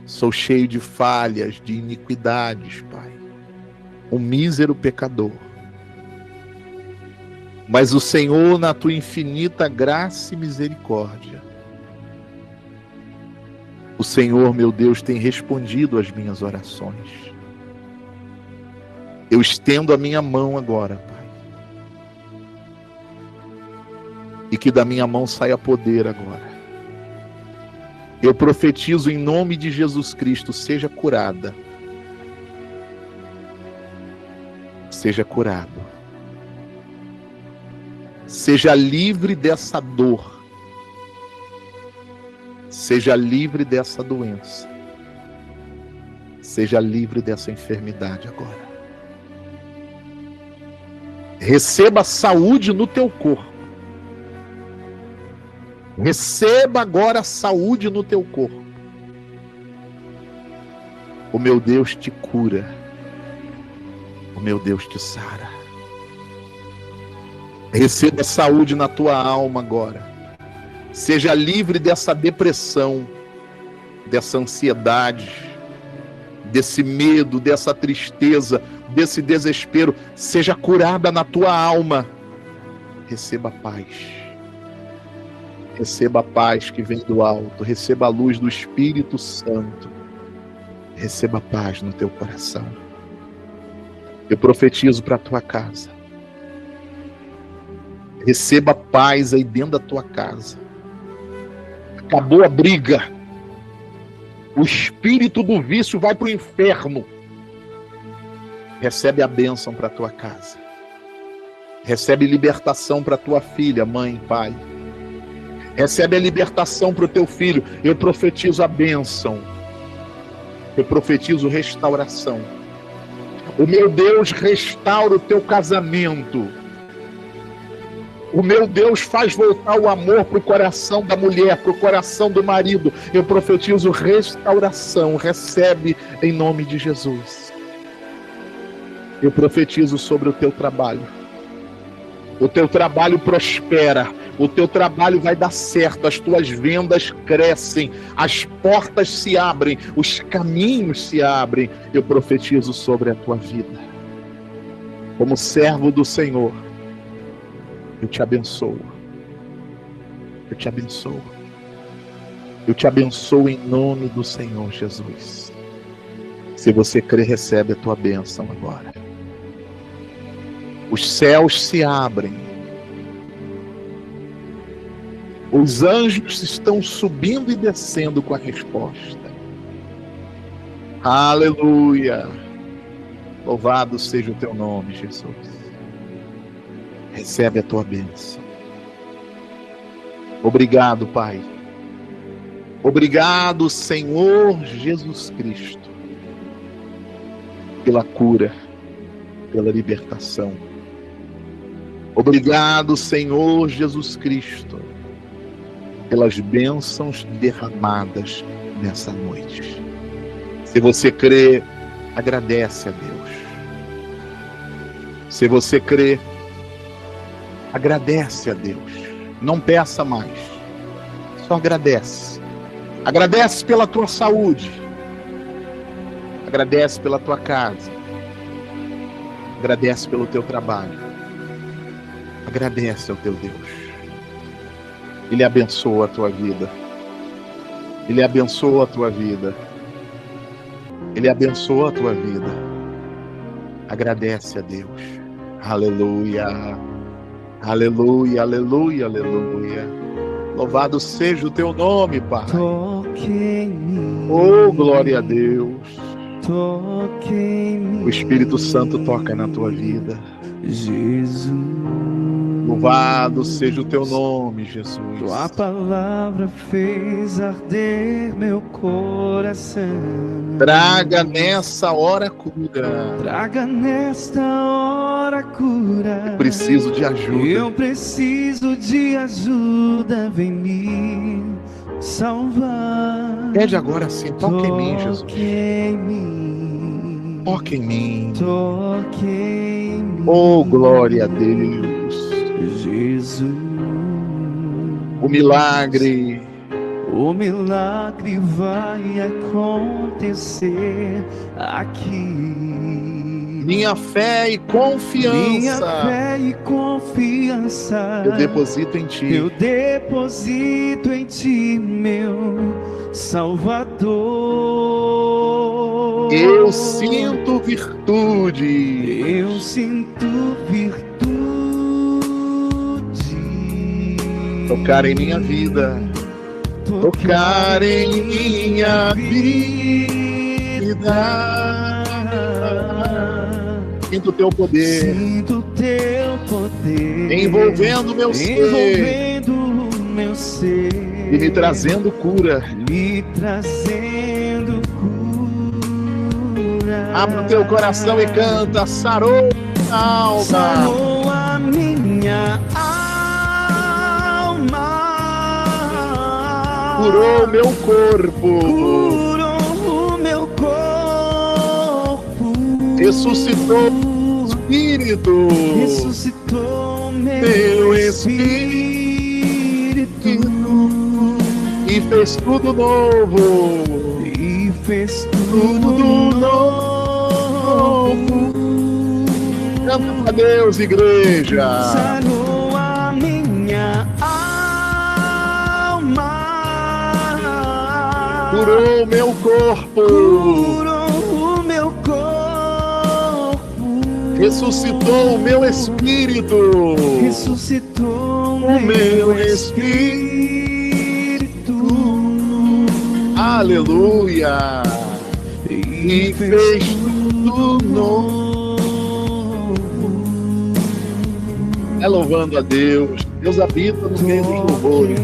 Sou cheio de falhas, de iniquidades, Pai. Um mísero pecador. Mas o Senhor, na tua infinita graça e misericórdia, o Senhor, meu Deus, tem respondido às minhas orações. Eu estendo a minha mão agora, Pai. E que da minha mão saia poder agora. Eu profetizo em nome de Jesus Cristo: seja curada. Seja curado. Seja livre dessa dor. Seja livre dessa doença. Seja livre dessa enfermidade agora. Receba saúde no teu corpo. Receba agora saúde no teu corpo. O meu Deus te cura. O meu Deus te sara. Receba saúde na tua alma agora. Seja livre dessa depressão, dessa ansiedade, desse medo, dessa tristeza, desse desespero. Seja curada na tua alma. Receba paz. Receba a paz que vem do alto. Receba a luz do Espírito Santo. Receba paz no teu coração. Eu profetizo para a tua casa. Receba paz aí dentro da tua casa. Acabou a briga. O espírito do vício vai para o inferno. Recebe a bênção para a tua casa. Recebe libertação para a tua filha, mãe, pai. Recebe a libertação para o teu filho. Eu profetizo a bênção. Eu profetizo restauração. O meu Deus restaura o teu casamento. O meu Deus faz voltar o amor para o coração da mulher, para o coração do marido. Eu profetizo restauração. Recebe em nome de Jesus. Eu profetizo sobre o teu trabalho. O teu trabalho prospera, o teu trabalho vai dar certo, as tuas vendas crescem, as portas se abrem, os caminhos se abrem. Eu profetizo sobre a tua vida. Como servo do Senhor, eu te abençoo. Eu te abençoo. Eu te abençoo em nome do Senhor Jesus. Se você crê, recebe a tua bênção agora. Os céus se abrem. Os anjos estão subindo e descendo com a resposta. Aleluia! Louvado seja o teu nome, Jesus. Recebe a tua bênção. Obrigado, Pai. Obrigado, Senhor Jesus Cristo, pela cura, pela libertação. Obrigado, Senhor Jesus Cristo, pelas bênçãos derramadas nessa noite. Se você crê, agradece a Deus. Se você crê, agradece a Deus. Não peça mais, só agradece. Agradece pela tua saúde. Agradece pela tua casa. Agradece pelo teu trabalho. Agradece ao teu Deus. Ele abençoa a tua vida. Ele abençoa a tua vida. Ele abençoa a tua vida. Agradece a Deus. Aleluia. Aleluia, aleluia, aleluia. Louvado seja o teu nome, Pai. Oh, glória a Deus. O Espírito Santo toca na tua vida. Jesus. Louvado seja o teu nome, Jesus. Tua palavra fez arder meu coração. Traga nessa hora cura. Traga nesta hora cura. Eu preciso de ajuda. Eu preciso de ajuda. Vem me salvar. Pede agora assim, toque em mim, Jesus. Toque em mim. Toque em mim. Toque em mim. Oh, glória a Deus. Jesus. O milagre vai acontecer aqui. Minha fé e confiança. Minha fé e confiança. Eu deposito em ti. Eu deposito em ti, meu Salvador. Eu sinto virtude. Eu sinto virtude. Tocar em minha vida. Tocar em minha vida. Sinto o teu poder. Sinto teu poder. Envolvendo meu ser. Envolvendo meu ser. E me trazendo cura. Me trazendo cura. Abre o teu coração e canta. Sarou a alma. Sarou a minha alma. Curou meu corpo. Curou o meu corpo. Ressuscitou o espírito. Ressuscitou meu espírito. E fez tudo novo. E fez tudo novo. Canta pra Deus, igreja. Sarou a minha alma. Curou meu corpo. Curou o meu corpo. Ressuscitou o meu espírito. Ressuscitou o meu espírito. Aleluia. E fez tudo novo. É louvando a Deus. Deus habita no meio dos louvores.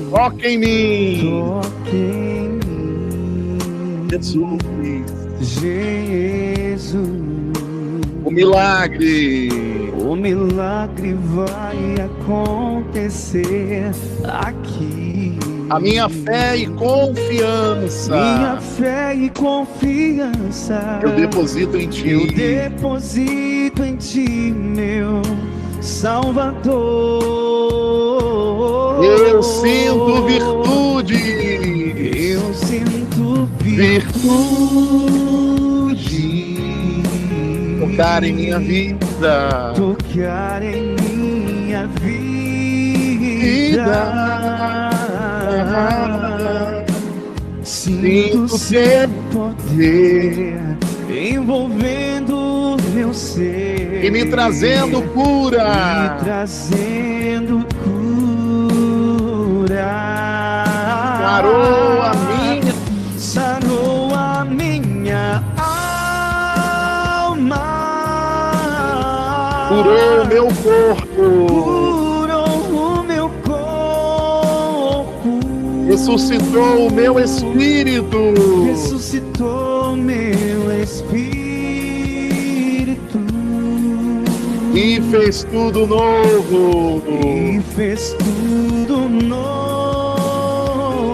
Toque em mim. Toque em mim. Jesus. Jesus. O milagre o milagre vai acontecer aqui. A minha fé e confiança. Minha fé e confiança. Eu deposito em ti. Eu deposito em ti, meu Salvador. Eu sinto virtude. Eu sinto virtude. Tocar em minha vida. Tocar em minha vida. Sinto seu poder envolvendo meu ser e me trazendo cura. Me trazendo cura. Sarou a minha alma. Curou o meu corpo. Ressuscitou o meu espírito. Ressuscitou meu espírito. E fez tudo novo. E fez tudo novo.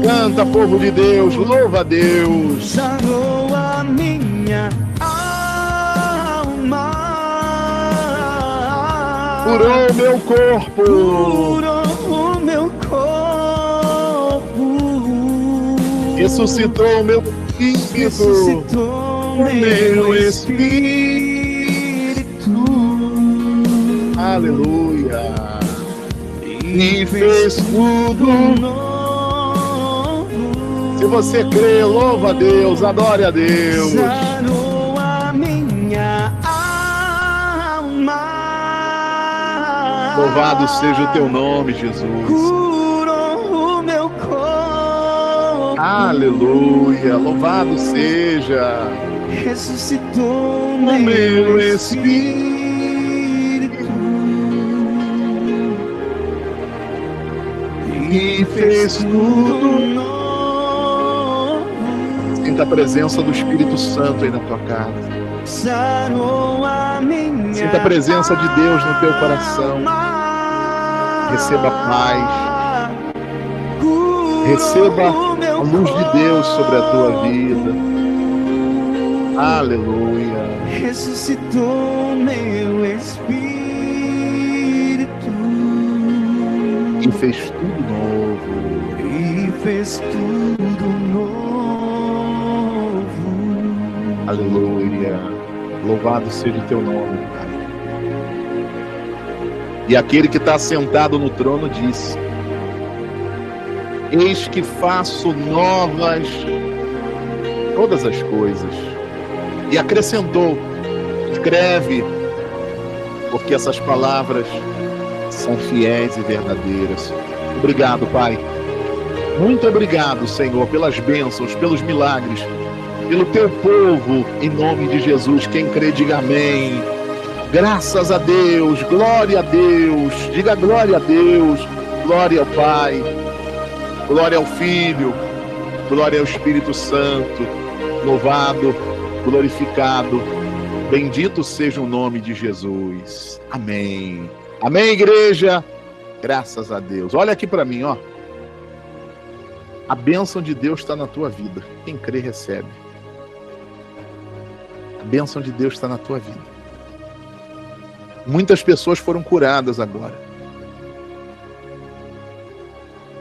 Canta, povo de Deus, louva a Deus. Sarou a minha alma. Curou o meu corpo. Curou o meu corpo. Ressuscitou o meu espírito. Ressuscitou meu espírito. Aleluia. E fez tudo novo. Se você crê, louva a Deus, adore a Deus. Sarou a minha alma. Louvado seja o teu nome, Jesus. Curou o meu corpo. Aleluia, louvado seja. Ressuscitou o meu espírito. E fez tudo novo. Sinta a presença do Espírito Santo aí na tua casa. Sarou a minha Sinta a presença de Deus no teu coração. Receba paz. Receba a luz de Deus sobre a tua vida. Aleluia. Ressuscitou meu espírito. E fez tudo novo. E fez tudo novo. Aleluia. Louvado seja o teu nome, Pai. E aquele que está sentado no trono disse: eis que faço novas todas as coisas. E acrescentou: escreve, porque essas palavras são fiéis e verdadeiras. Obrigado, Pai. Muito obrigado, Senhor, pelas bênçãos, pelos milagres, pelo teu povo, em nome de Jesus. Quem crê, diga amém. Graças a Deus, glória a Deus. Diga glória a Deus, glória ao Pai, glória ao Filho, glória ao Espírito Santo. Louvado, glorificado, bendito seja o nome de Jesus. Amém. Amém, igreja. Graças a Deus. Olha aqui para mim, ó. A bênção de Deus está na tua vida. Quem crê, recebe. A bênção de Deus está na tua vida. Muitas pessoas foram curadas agora.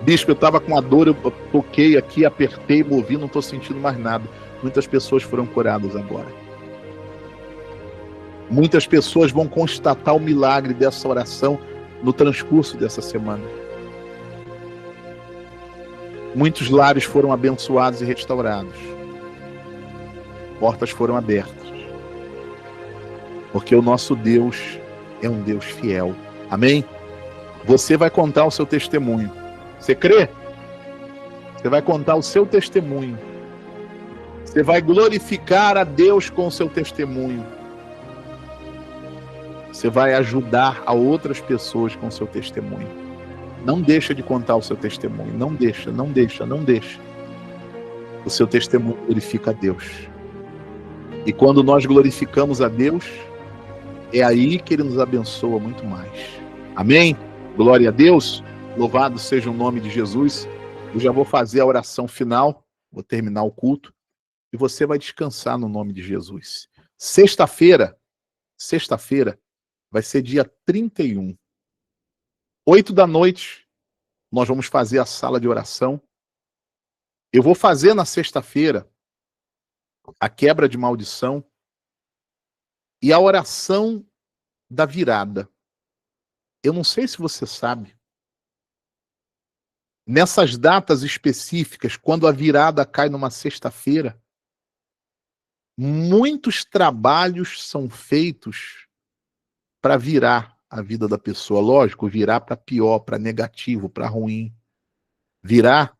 Bispo, eu estava com a dor, eu toquei aqui, apertei, movi, não estou sentindo mais nada. Muitas pessoas foram curadas agora. Muitas pessoas vão constatar o milagre dessa oração no transcurso dessa semana. Muitos lares foram abençoados e restaurados. Portas foram abertas. Porque o nosso Deus é um Deus fiel. Amém? Você vai contar o seu testemunho. Você crê? Você vai contar o seu testemunho. Você vai glorificar a Deus com o seu testemunho. Você vai ajudar a outras pessoas com o seu testemunho. Não deixa de contar o seu testemunho. Não deixa, não deixa, não deixa. O seu testemunho glorifica a Deus. E quando nós glorificamos a Deus, é aí que ele nos abençoa muito mais. Amém? Glória a Deus. Louvado seja o nome de Jesus. Eu já vou fazer a oração final, vou terminar o culto, e você vai descansar no nome de Jesus. Sexta-feira, vai ser dia 31. 8 da noite, nós vamos fazer a sala de oração. Eu vou fazer na sexta-feira a quebra de maldição e a oração da virada. Eu não sei se você sabe, nessas datas específicas, quando a virada cai numa sexta-feira, muitos trabalhos são feitos para virar a vida da pessoa. Lógico, virar para pior, para negativo, para ruim. Virar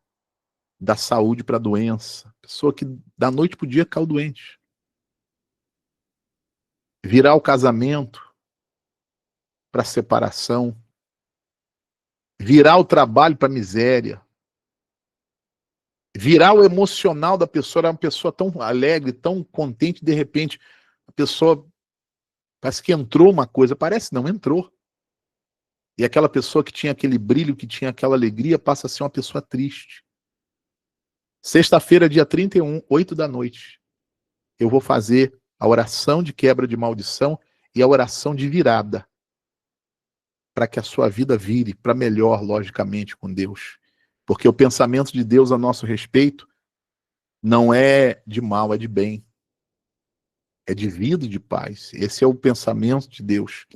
da saúde para doença. Pessoa que da noite para o dia caiu doente. Virar o casamento para separação. Virar o trabalho para miséria. Virar o emocional da pessoa. Era uma pessoa tão alegre, tão contente, de repente a pessoa parece que entrou uma coisa. Parece não, entrou. E aquela pessoa que tinha aquele brilho, que tinha aquela alegria, passa a ser uma pessoa triste. Sexta-feira, dia 31, 8 da noite, eu vou fazer a oração de quebra de maldição e a oração de virada, para que a sua vida vire para melhor, logicamente, com Deus. Porque o pensamento de Deus a nosso respeito não é de mal, é de bem. É de vida e de paz. Esse é o pensamento de Deus.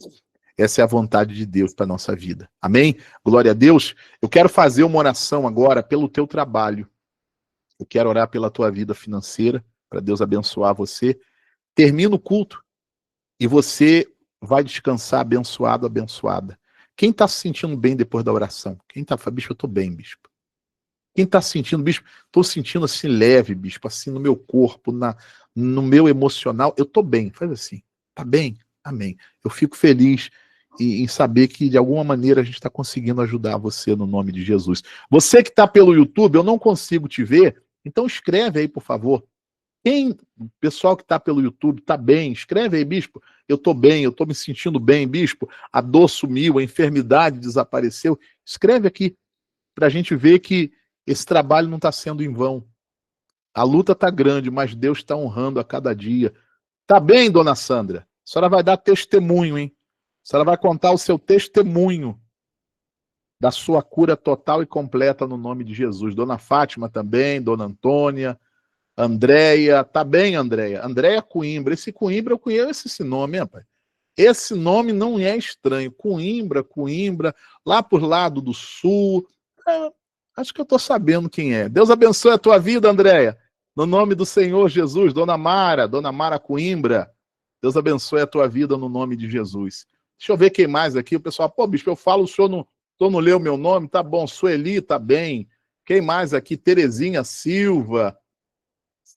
Essa é a vontade de Deus para a nossa vida. Amém? Glória a Deus. Eu quero fazer uma oração agora pelo teu trabalho. Eu quero orar pela tua vida financeira, para Deus abençoar você. Termina o culto e você vai descansar abençoado, abençoada. Quem está se sentindo bem depois da oração? Quem está falando, bispo, eu estou bem, bispo. Quem está sentindo, bispo, estou sentindo assim leve, bispo, assim no meu corpo, no meu emocional, eu estou bem. Faz assim, tá bem? Amém. Eu fico feliz em saber que de alguma maneira a gente está conseguindo ajudar você no nome de Jesus. Você que está pelo YouTube, eu não consigo te ver, então escreve aí, por favor. O pessoal que está pelo YouTube está bem, escreve aí, bispo, eu estou bem, eu estou me sentindo bem, bispo, a dor sumiu, a enfermidade desapareceu. Escreve aqui, para a gente ver que esse trabalho não está sendo em vão. A luta está grande, mas Deus está honrando a cada dia. Tá bem, dona Sandra? A senhora vai dar testemunho, hein? A senhora vai contar o seu testemunho da sua cura total e completa no nome de Jesus. Dona Fátima também, dona Antônia, Andréia, tá bem, Andréia? Andréia Coimbra. Esse Coimbra, eu conheço esse nome, rapaz. Esse nome não é estranho. Coimbra, lá por lado do sul. Acho que eu tô sabendo quem é. Deus abençoe a tua vida, Andréia. No nome do Senhor Jesus. Dona Mara Coimbra. Deus abençoe a tua vida no nome de Jesus. Deixa eu ver quem mais aqui. O pessoal, pô, bispo, eu falo, o senhor não leu o meu nome? Tá bom. Sueli, tá bem. Quem mais aqui? Terezinha Silva.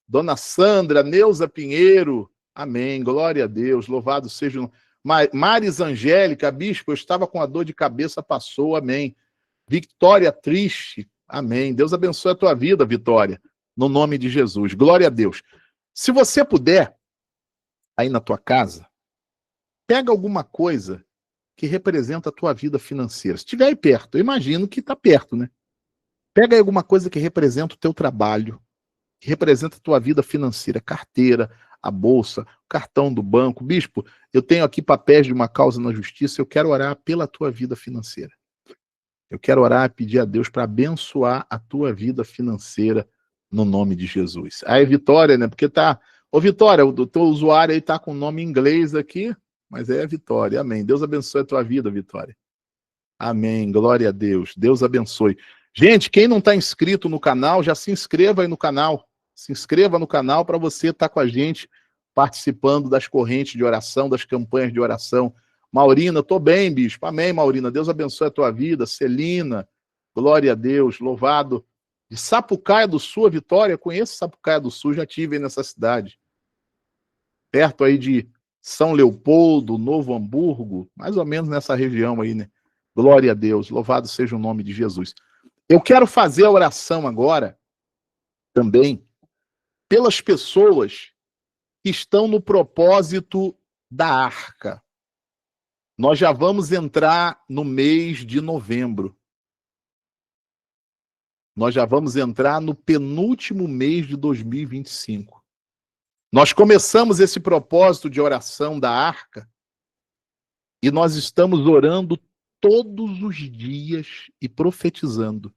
Dona Sandra, Neuza Pinheiro, amém, glória a Deus, louvado seja o... Maris Angélica, bispo, eu estava com a dor de cabeça, passou, amém. Vitória Triste, amém. Deus abençoe a tua vida, Vitória, no nome de Jesus, glória a Deus. Se você puder, aí na tua casa, pega alguma coisa que representa a tua vida financeira. Se estiver aí perto, eu imagino que está perto, né? Pega aí alguma coisa que representa o teu trabalho, que representa a tua vida financeira, carteira, a bolsa, o cartão do banco. Bispo, eu tenho aqui papéis de uma causa na justiça, eu quero orar pela tua vida financeira. Eu quero orar e pedir a Deus para abençoar a tua vida financeira no nome de Jesus. Aí, Vitória, né? Porque tá... Ô, Vitória, o teu usuário aí tá com o nome em inglês aqui, mas é Vitória. Amém. Deus abençoe a tua vida, Vitória. Amém. Glória a Deus. Deus abençoe. Gente, quem não está inscrito no canal, já se inscreva aí no canal. Se inscreva no canal para você estar com a gente participando das correntes de oração, das campanhas de oração. Maurina, estou bem, bispo. Amém, Maurina. Deus abençoe a tua vida. Celina, glória a Deus. Louvado. De Sapucaia do Sul, a Vitória. Conheço Sapucaia do Sul, já estive aí nessa cidade. Perto aí de São Leopoldo, Novo Hamburgo, mais ou menos nessa região aí, né? Glória a Deus. Louvado seja o nome de Jesus. Eu quero fazer a oração agora também pelas pessoas que estão no propósito da arca. Nós já vamos entrar no mês de novembro. Nós já vamos entrar no penúltimo mês de 2025. Nós começamos esse propósito de oração da arca e nós estamos orando todos os dias e profetizando.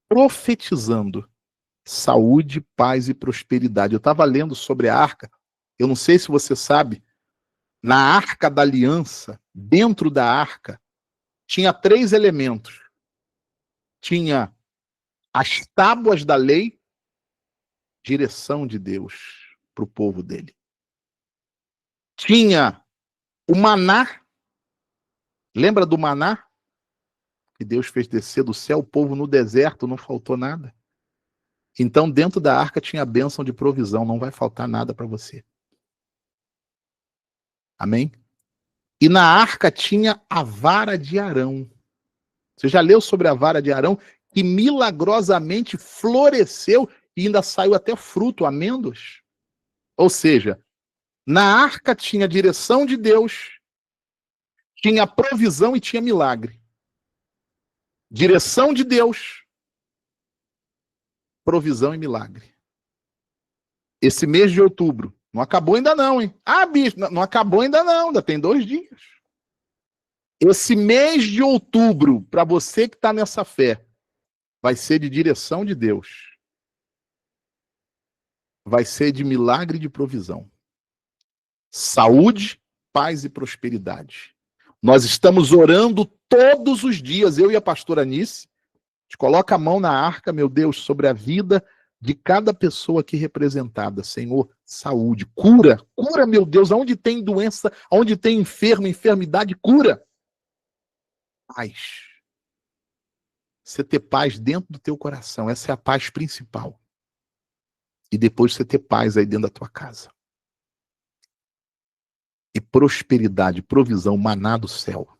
Profetizando saúde, paz e prosperidade. Eu estava lendo sobre a arca, eu não sei se você sabe, na arca da aliança, dentro da arca, tinha 3 elementos. Tinha as tábuas da lei, direção de Deus para o povo dele. Tinha o maná, lembra do maná? Que Deus fez descer do céu, o povo no deserto, não faltou nada. Então, dentro da arca tinha a bênção de provisão, não vai faltar nada para você. Amém? E na arca tinha a vara de Arão. Você já leu sobre a vara de Arão? Que milagrosamente floresceu e ainda saiu até fruto, amêndoas. Ou seja, na arca tinha a direção de Deus, tinha provisão e tinha milagre. Direção de Deus, provisão e milagre. Esse mês de outubro, não acabou ainda não, hein? Ah, bicho, não acabou ainda não, ainda tem 2 dias. Esse mês de outubro, para você que está nessa fé, vai ser de direção de Deus. Vai ser de milagre e de provisão. Saúde, paz e prosperidade. Nós estamos orando todos os dias, eu e a pastora Anice, a gente coloca a mão na arca, meu Deus, sobre a vida de cada pessoa aqui representada. Senhor, saúde, cura, cura, meu Deus, aonde tem doença, aonde tem enfermo, enfermidade, cura. Paz. Você ter paz dentro do teu coração, essa é a paz principal. E depois você ter paz aí dentro da tua casa. E prosperidade, provisão, maná do céu.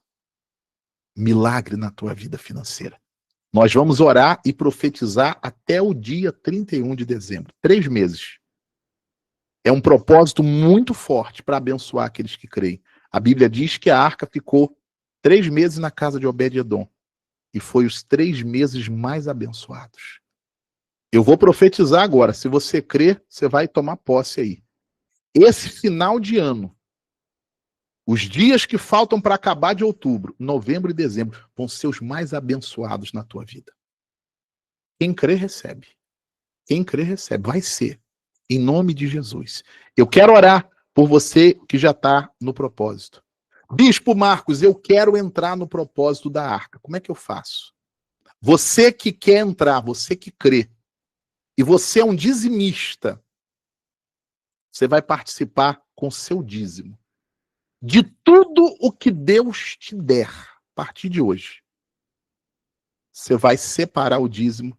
Milagre na tua vida financeira. Nós vamos orar e profetizar até o dia 31 de dezembro. 3 meses. É um propósito muito forte para abençoar aqueles que creem. A Bíblia diz que a arca ficou 3 meses na casa de Obed-edom. E foi os 3 meses mais abençoados. Eu vou profetizar agora. Se você crer, você vai tomar posse aí. Esse final de ano, os dias que faltam para acabar de outubro, novembro e dezembro, vão ser os mais abençoados na tua vida. Quem crê, recebe. Quem crê, recebe. Vai ser. Em nome de Jesus. Eu quero orar por você que já está no propósito. Bispo Marcos, eu quero entrar no propósito da arca. Como é que eu faço? Você que quer entrar, você que crê, e você é um dizimista, você vai participar com seu dízimo. De tudo o que Deus te der, a partir de hoje, você vai separar o dízimo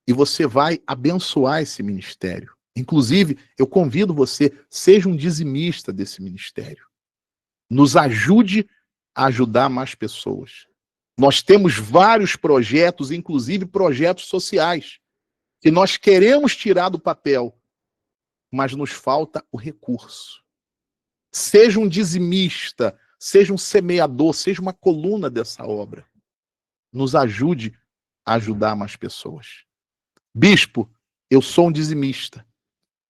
e você vai abençoar esse ministério. Inclusive, eu convido você, seja um dizimista desse ministério. Nos ajude a ajudar mais pessoas. Nós temos vários projetos, inclusive projetos sociais, que nós queremos tirar do papel, mas nos falta o recurso. Seja um dizimista, seja um semeador, seja uma coluna dessa obra. Nos ajude a ajudar mais pessoas. Bispo, eu sou um dizimista.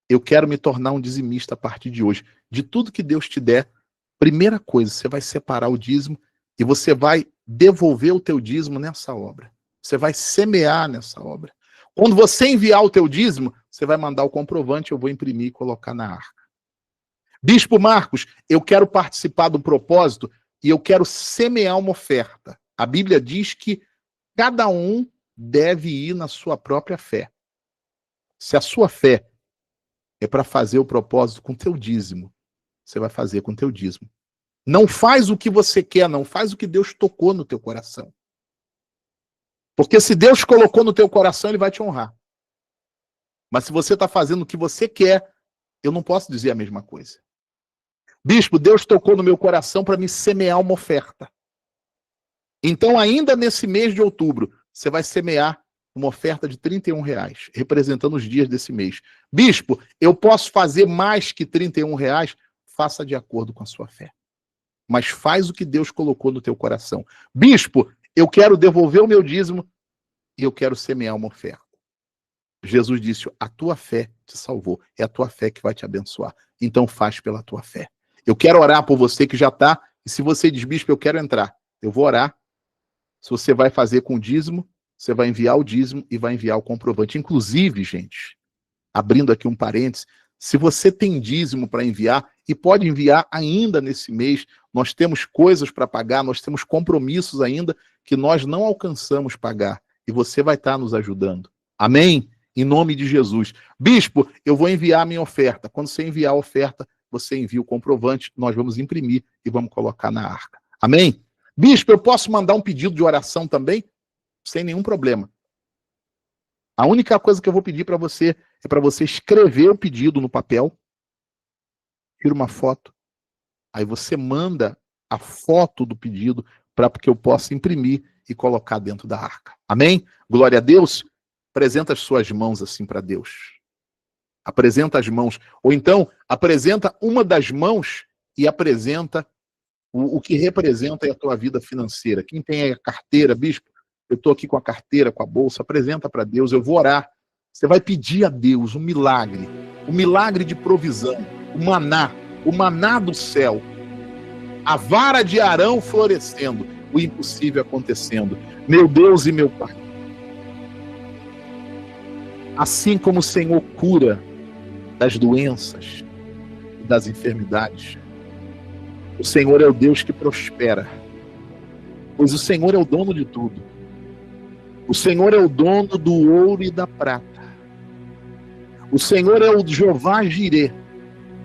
Eu quero me tornar um dizimista a partir de hoje. De tudo que Deus te der, primeira coisa, você vai separar o dízimo e você vai devolver o teu dízimo nessa obra. Você vai semear nessa obra. Quando você enviar o teu dízimo, você vai mandar o comprovante, eu vou imprimir e colocar na arca. Bispo Marcos, eu quero participar do propósito e eu quero semear uma oferta. A Bíblia diz que cada um deve ir na sua própria fé. Se a sua fé é para fazer o propósito com teu dízimo, você vai fazer com teu dízimo. Não faz o que você quer, não. Faz o que Deus tocou no teu coração. Porque se Deus colocou no teu coração, Ele vai te honrar. Mas se você está fazendo o que você quer, eu não posso dizer a mesma coisa. Bispo, Deus tocou no meu coração para me semear uma oferta. Então, ainda nesse mês de outubro, você vai semear uma oferta de R$31, representando os dias desse mês. Bispo, eu posso fazer mais que R$31? Faça de acordo com a sua fé. mas faz o que Deus colocou no teu coração. Bispo, eu quero devolver o meu dízimo e eu quero semear uma oferta. Jesus disse, a tua fé te salvou, é a tua fé que vai te abençoar. Então faz pela tua fé. Eu quero orar por você que já está, e se você diz, bispo, eu quero entrar, eu vou orar. Se você vai fazer com o dízimo, você vai enviar o dízimo e vai enviar o comprovante. Inclusive, gente, abrindo aqui um parênteses, se você tem dízimo para enviar, e pode enviar ainda nesse mês, nós temos coisas para pagar, nós temos compromissos ainda que nós não alcançamos pagar, e você vai estar nos ajudando. Amém? Em nome de Jesus. Bispo, eu vou enviar a minha oferta. Quando você enviar a oferta, você envia o comprovante, nós vamos imprimir e vamos colocar na arca. Amém? Bispo, eu posso mandar um pedido de oração também? Sem nenhum problema. A única coisa que eu vou pedir para você é para você escrever o pedido no papel, tira uma foto, aí você manda a foto do pedido para que eu possa imprimir e colocar dentro da arca. Amém? Glória a Deus. Apresenta as suas mãos assim para Deus. Apresenta as mãos. Ou então, apresenta uma das mãos e apresenta o que representa a tua vida financeira. Quem tem aí a carteira, bispo, eu estou aqui com a carteira, com a bolsa, apresenta para Deus, eu vou orar. Você vai pedir a Deus um milagre de provisão, o maná do céu, a vara de Arão florescendo, o impossível acontecendo. Meu Deus e meu Pai, assim como o Senhor cura das doenças e das enfermidades, o Senhor é o Deus que prospera, pois o Senhor é o dono de tudo. O Senhor é o dono do ouro e da prata. O Senhor é o Jeová Jirê,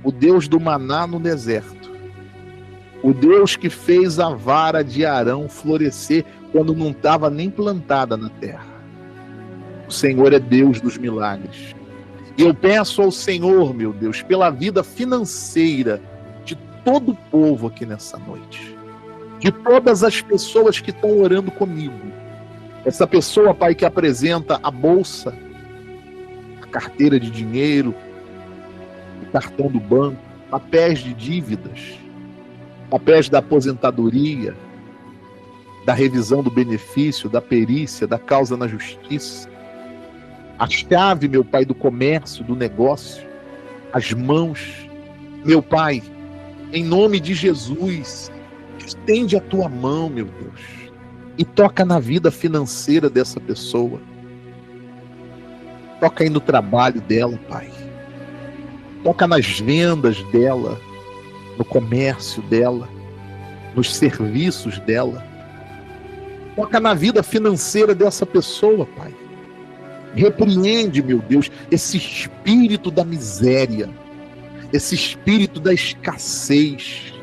o Deus do maná no deserto. O Deus que fez a vara de Arão florescer quando não estava nem plantada na terra. O Senhor é Deus dos milagres. E eu peço ao Senhor, meu Deus, pela vida financeira de todo o povo aqui nessa noite. De todas as pessoas que estão orando comigo. Essa pessoa, Pai, que apresenta a bolsa, a carteira de dinheiro, o cartão do banco, papéis de dívidas, papéis da aposentadoria, da revisão do benefício, da perícia, da causa na justiça, a chave, meu Pai, do comércio, do negócio, as mãos, meu Pai, em nome de Jesus, estende a tua mão, meu Deus, e toca na vida financeira dessa pessoa. Toca aí no trabalho dela, Pai. Toca nas vendas dela, no comércio dela, nos serviços dela. Toca na vida financeira dessa pessoa, Pai. Repreende, meu Deus, esse espírito da miséria, esse espírito da escassez.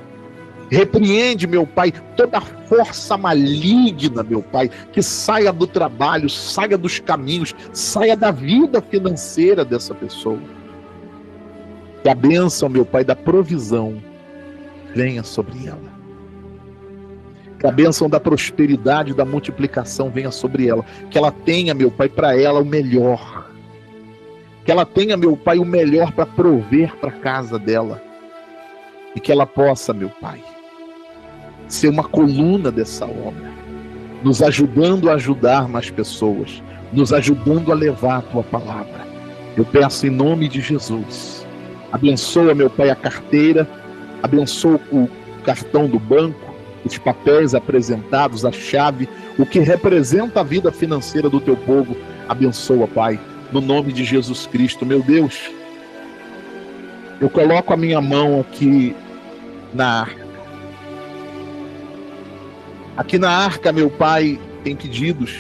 Repreende, meu Pai, toda força maligna, meu Pai, que saia do trabalho, saia dos caminhos, saia da vida financeira dessa pessoa. Que a bênção, meu Pai, da provisão venha sobre ela. Que a bênção da prosperidade, da multiplicação venha sobre ela. Que ela tenha, meu Pai, para ela o melhor. Que ela tenha, meu Pai, o melhor para prover para a casa dela. E que ela possa, meu Pai, ser uma coluna dessa obra, nos ajudando a ajudar mais pessoas, nos ajudando a levar a tua palavra. Eu peço em nome de Jesus. Abençoa, meu Pai, a carteira, abençoa o cartão do banco, os papéis apresentados, a chave, o que representa a vida financeira do teu povo. Abençoa, Pai, no nome de Jesus Cristo. Meu Deus, eu coloco a minha mão aqui na arca. Aqui na arca, meu Pai, tem pedidos,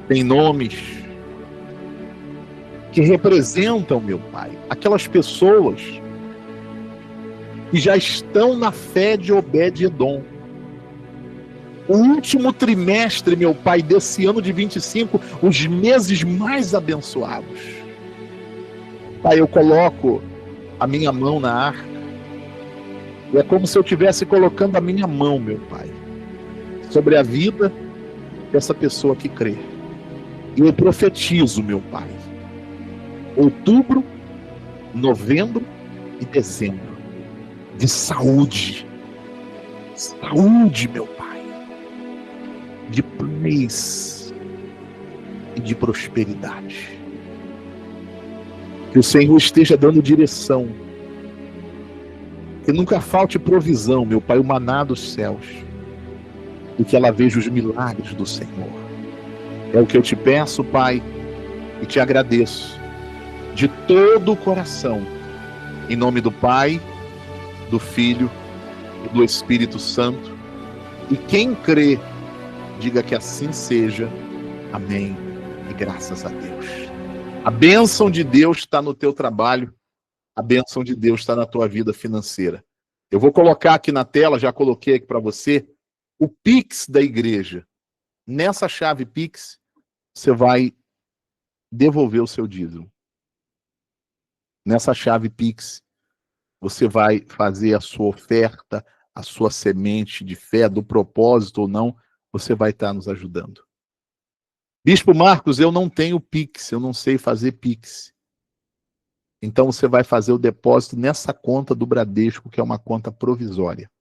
tem nomes que representam, meu Pai, aquelas pessoas que já estão na fé de Obed-Edom. O último trimestre, meu Pai, desse ano de 25, os meses mais abençoados. Pai, eu coloco a minha mão na arca. É como se eu estivesse colocando a minha mão, meu Pai, sobre a vida dessa pessoa que crê. E eu profetizo, meu Pai, outubro, novembro e dezembro, de saúde, saúde, meu Pai, de paz e de prosperidade. Que o Senhor esteja dando direção, que nunca falte provisão, meu Pai, o maná dos céus, e que ela veja os milagres do Senhor. É o que eu te peço, Pai, e te agradeço de todo o coração, em nome do Pai, do Filho e do Espírito Santo. E quem crê, diga que assim seja. Amém. E graças a Deus. A bênção de Deus está no teu trabalho, a bênção de Deus está na tua vida financeira. Eu vou colocar aqui na tela, já coloquei aqui para você, o Pix da igreja. Nessa chave Pix, você vai devolver o seu dízimo. Nessa chave Pix, você vai fazer a sua oferta, a sua semente de fé, do propósito ou não, você vai estar nos ajudando. Bispo Marcos, eu não tenho Pix, eu não sei fazer Pix. Então você vai fazer o depósito nessa conta do Bradesco, que é uma conta provisória.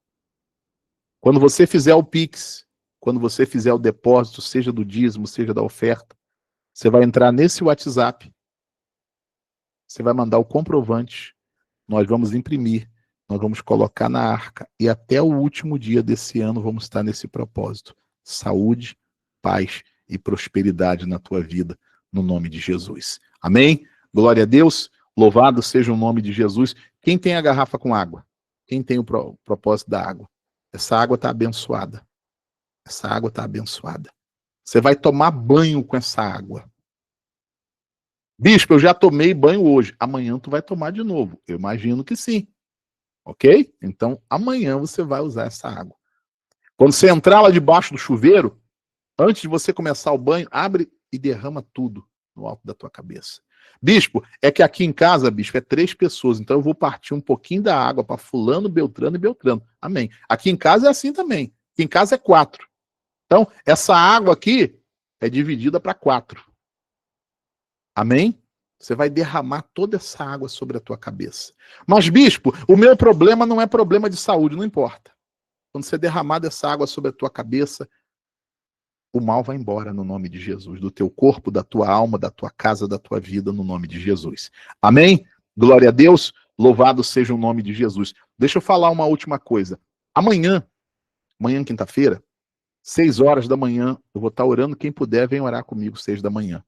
Quando você fizer o Pix, quando você fizer o depósito, seja do dízimo, seja da oferta, você vai entrar nesse WhatsApp, você vai mandar o comprovante, nós vamos imprimir, nós vamos colocar na arca, e até o último dia desse ano vamos estar nesse propósito. Saúde, paz e prosperidade na tua vida, no nome de Jesus. Amém? Glória a Deus, louvado seja o nome de Jesus. Quem tem a garrafa com água? Quem tem o propósito da água? Essa água está abençoada. Essa água está abençoada. Você vai tomar banho com essa água. Bispo, eu já tomei banho hoje. Amanhã tu vai tomar de novo. Eu imagino que sim. Ok? Então, amanhã você vai usar essa água. Quando você entrar lá debaixo do chuveiro, antes de você começar o banho, abre e derrama tudo no alto da tua cabeça. Bispo, é que aqui em casa, bispo, é 3 pessoas, então eu vou partir um pouquinho da água para fulano, Beltrano e Beltrano. Amém. Aqui em casa é assim também. Aqui em casa é 4. Então, essa água aqui é dividida para 4. Amém? Você vai derramar toda essa água sobre a tua cabeça. Mas, bispo, o meu problema não é problema de saúde, não importa. Quando você derramar dessa água sobre a tua cabeça, o mal vai embora no nome de Jesus, do teu corpo, da tua alma, da tua casa, da tua vida, no nome de Jesus. Amém? Glória a Deus, louvado seja o nome de Jesus. Deixa eu falar uma última coisa. Amanhã, quinta-feira, 6 horas da manhã, eu vou estar orando, quem puder, vem orar comigo 6 da manhã.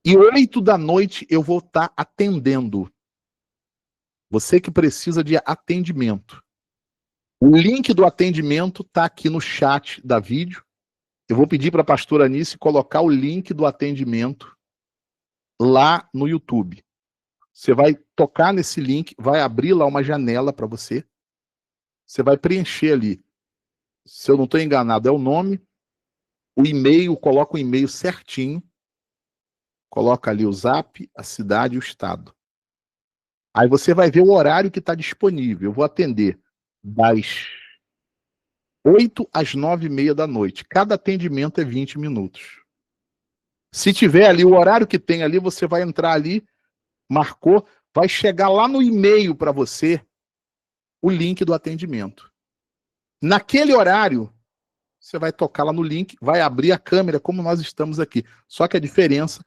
E 8 da noite eu vou estar atendendo. Você que precisa de atendimento. O link do atendimento está aqui no chat da vídeo. Eu vou pedir para a pastora Anice colocar o link do atendimento lá no YouTube. Você vai tocar nesse link, vai abrir lá uma janela para você. Você vai preencher ali. Se eu não estou enganado, é o nome, o e-mail, coloca o e-mail certinho. Coloca ali o zap, a cidade e o estado. Aí você vai ver o horário que está disponível. Eu vou atender das 8 às 9h30 da noite. Cada atendimento é 20 minutos. Se tiver ali o horário que tem ali, você vai entrar ali, marcou, vai chegar lá no e-mail para você o link do atendimento. Naquele horário, você vai tocar lá no link, vai abrir a câmera como nós estamos aqui. Só que a diferença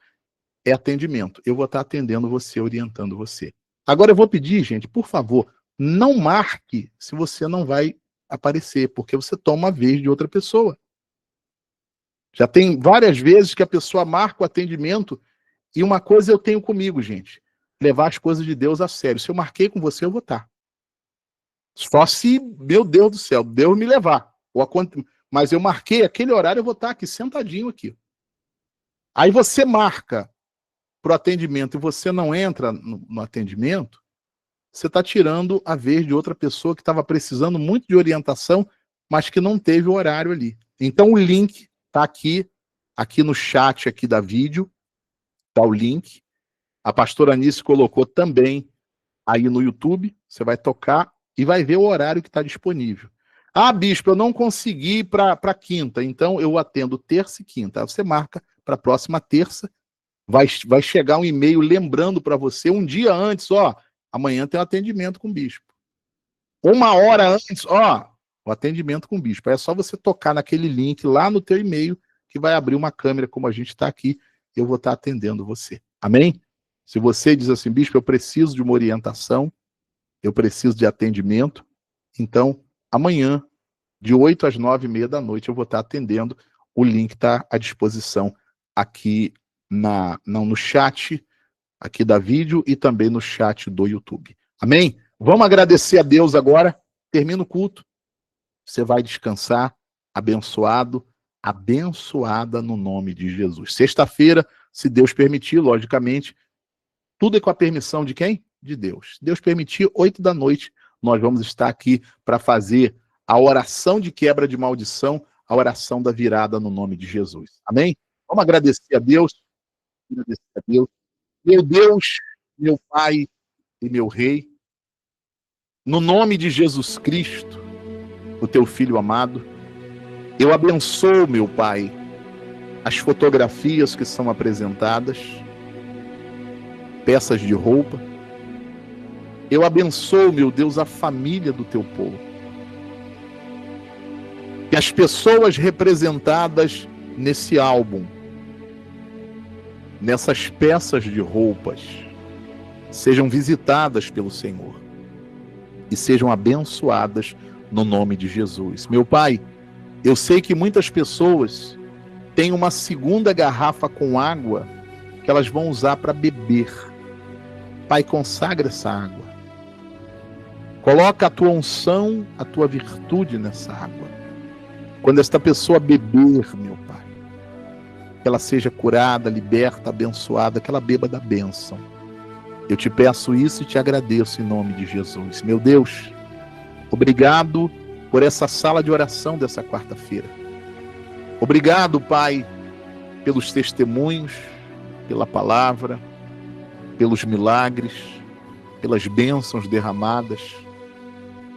é atendimento. Eu vou estar atendendo você, orientando você. Agora eu vou pedir, gente, por favor, não marque se você não vai aparecer, porque você toma a vez de outra pessoa. Já tem várias vezes que a pessoa marca o atendimento e uma coisa eu tenho comigo, gente, levar as coisas de Deus a sério. Se eu marquei com você, eu vou estar. Só se, meu Deus do céu, Deus me levar. Mas eu marquei aquele horário, eu vou estar aqui, sentadinho aqui. Aí você marca para o atendimento e você não entra no atendimento, você está tirando a vez de outra pessoa que estava precisando muito de orientação, mas que não teve o horário ali. Então o link está aqui no chat aqui da vídeo, está o link. A pastora Anice colocou também aí no YouTube, você vai tocar e vai ver o horário que está disponível. Ah, bispo, eu não consegui ir para quinta, então eu atendo terça e quinta. Aí você marca para a próxima terça, vai chegar um e-mail lembrando para você um dia antes, ó, amanhã tem um atendimento com o bispo. 1 hora antes, ó, o atendimento com o bispo. Aí é só você tocar naquele link lá no teu e-mail que vai abrir uma câmera como a gente está aqui, e eu vou estar atendendo você. Amém? Se você diz assim, bispo, eu preciso de uma orientação, eu preciso de atendimento, então amanhã, de 8 às 9h30 da noite, eu vou estar atendendo. O link está à disposição aqui no chat aqui da vídeo e também no chat do YouTube. Amém? Vamos agradecer a Deus agora. Termina o culto. Você vai descansar, abençoado, abençoada no nome de Jesus. Sexta-feira, se Deus permitir, logicamente, tudo é com a permissão de quem? De Deus. Deus permitir, 8 da noite, nós vamos estar aqui para fazer a oração de quebra de maldição, a oração da virada no nome de Jesus. Amém? Vamos agradecer a Deus. Agradecer a Deus. Meu Deus, meu Pai e meu Rei, no nome de Jesus Cristo, o teu Filho amado, eu abençoo, meu Pai, as fotografias que são apresentadas, peças de roupa. Eu abençoo, meu Deus, a família do teu povo. Que as pessoas representadas nesse álbum, nessas peças de roupas, sejam visitadas pelo Senhor e sejam abençoadas no nome de Jesus. Meu Pai, eu sei que muitas pessoas têm uma segunda garrafa com água que elas vão usar para beber. Pai, consagra essa água. Coloca a tua unção, a tua virtude nessa água. Quando esta pessoa beber, meu Pai, que ela seja curada, liberta, abençoada, que ela beba da bênção. Eu te peço isso e te agradeço em nome de Jesus. Meu Deus, obrigado por essa sala de oração dessa quarta-feira. Obrigado, Pai, pelos testemunhos, pela palavra, pelos milagres, pelas bênçãos derramadas.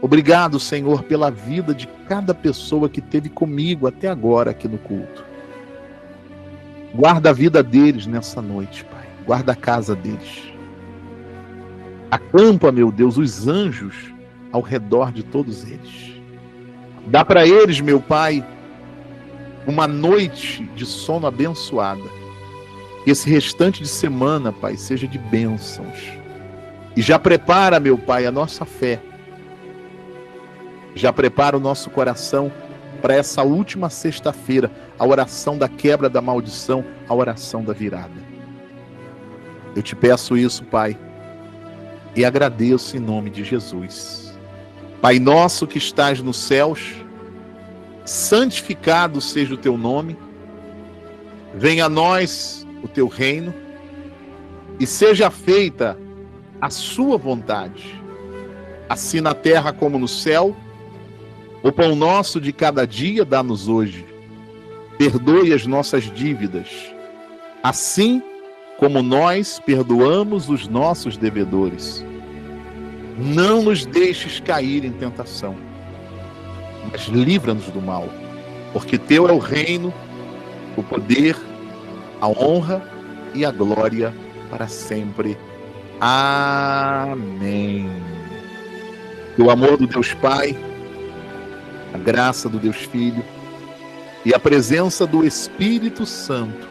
Obrigado, Senhor, pela vida de cada pessoa que esteve comigo até agora aqui no culto. Guarda a vida deles nessa noite, Pai. Guarda a casa deles. Acampa, meu Deus, os anjos ao redor de todos eles. Dá para eles, meu Pai, uma noite de sono abençoada. Que esse restante de semana, Pai, seja de bênçãos. E já prepara, meu Pai, a nossa fé. Já prepara o nosso coração para essa última sexta-feira, a oração da quebra da maldição, a oração da virada. Eu te peço isso, Pai, e agradeço em nome de Jesus. Pai nosso que estás nos céus, santificado seja o teu nome, venha a nós o teu reino, e seja feita a sua vontade, assim na terra como no céu. O pão nosso de cada dia dá-nos hoje. Perdoe as nossas dívidas, assim como nós perdoamos os nossos devedores. Não nos deixes cair em tentação, mas livra-nos do mal, porque teu é o reino, o poder, a honra e a glória para sempre. Amém. Que o amor do Deus Pai, a graça do Deus Filho e a presença do Espírito Santo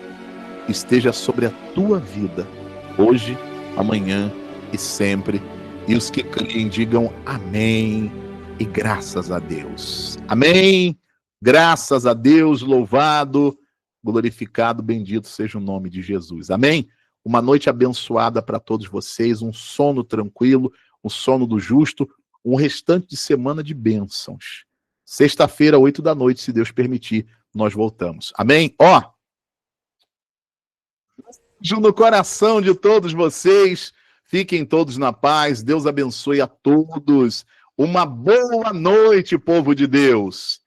esteja sobre a tua vida, hoje, amanhã e sempre. E os que creem digam amém e graças a Deus. Amém. Graças a Deus, louvado, glorificado, bendito seja o nome de Jesus. Amém. Uma noite abençoada para todos vocês, um sono tranquilo, um sono do justo, um restante de semana de bênçãos. Sexta-feira, 8 da noite, se Deus permitir, nós voltamos. Amém? Ó, beijo no coração de todos vocês. Fiquem todos na paz. Deus abençoe a todos. Uma boa noite, povo de Deus.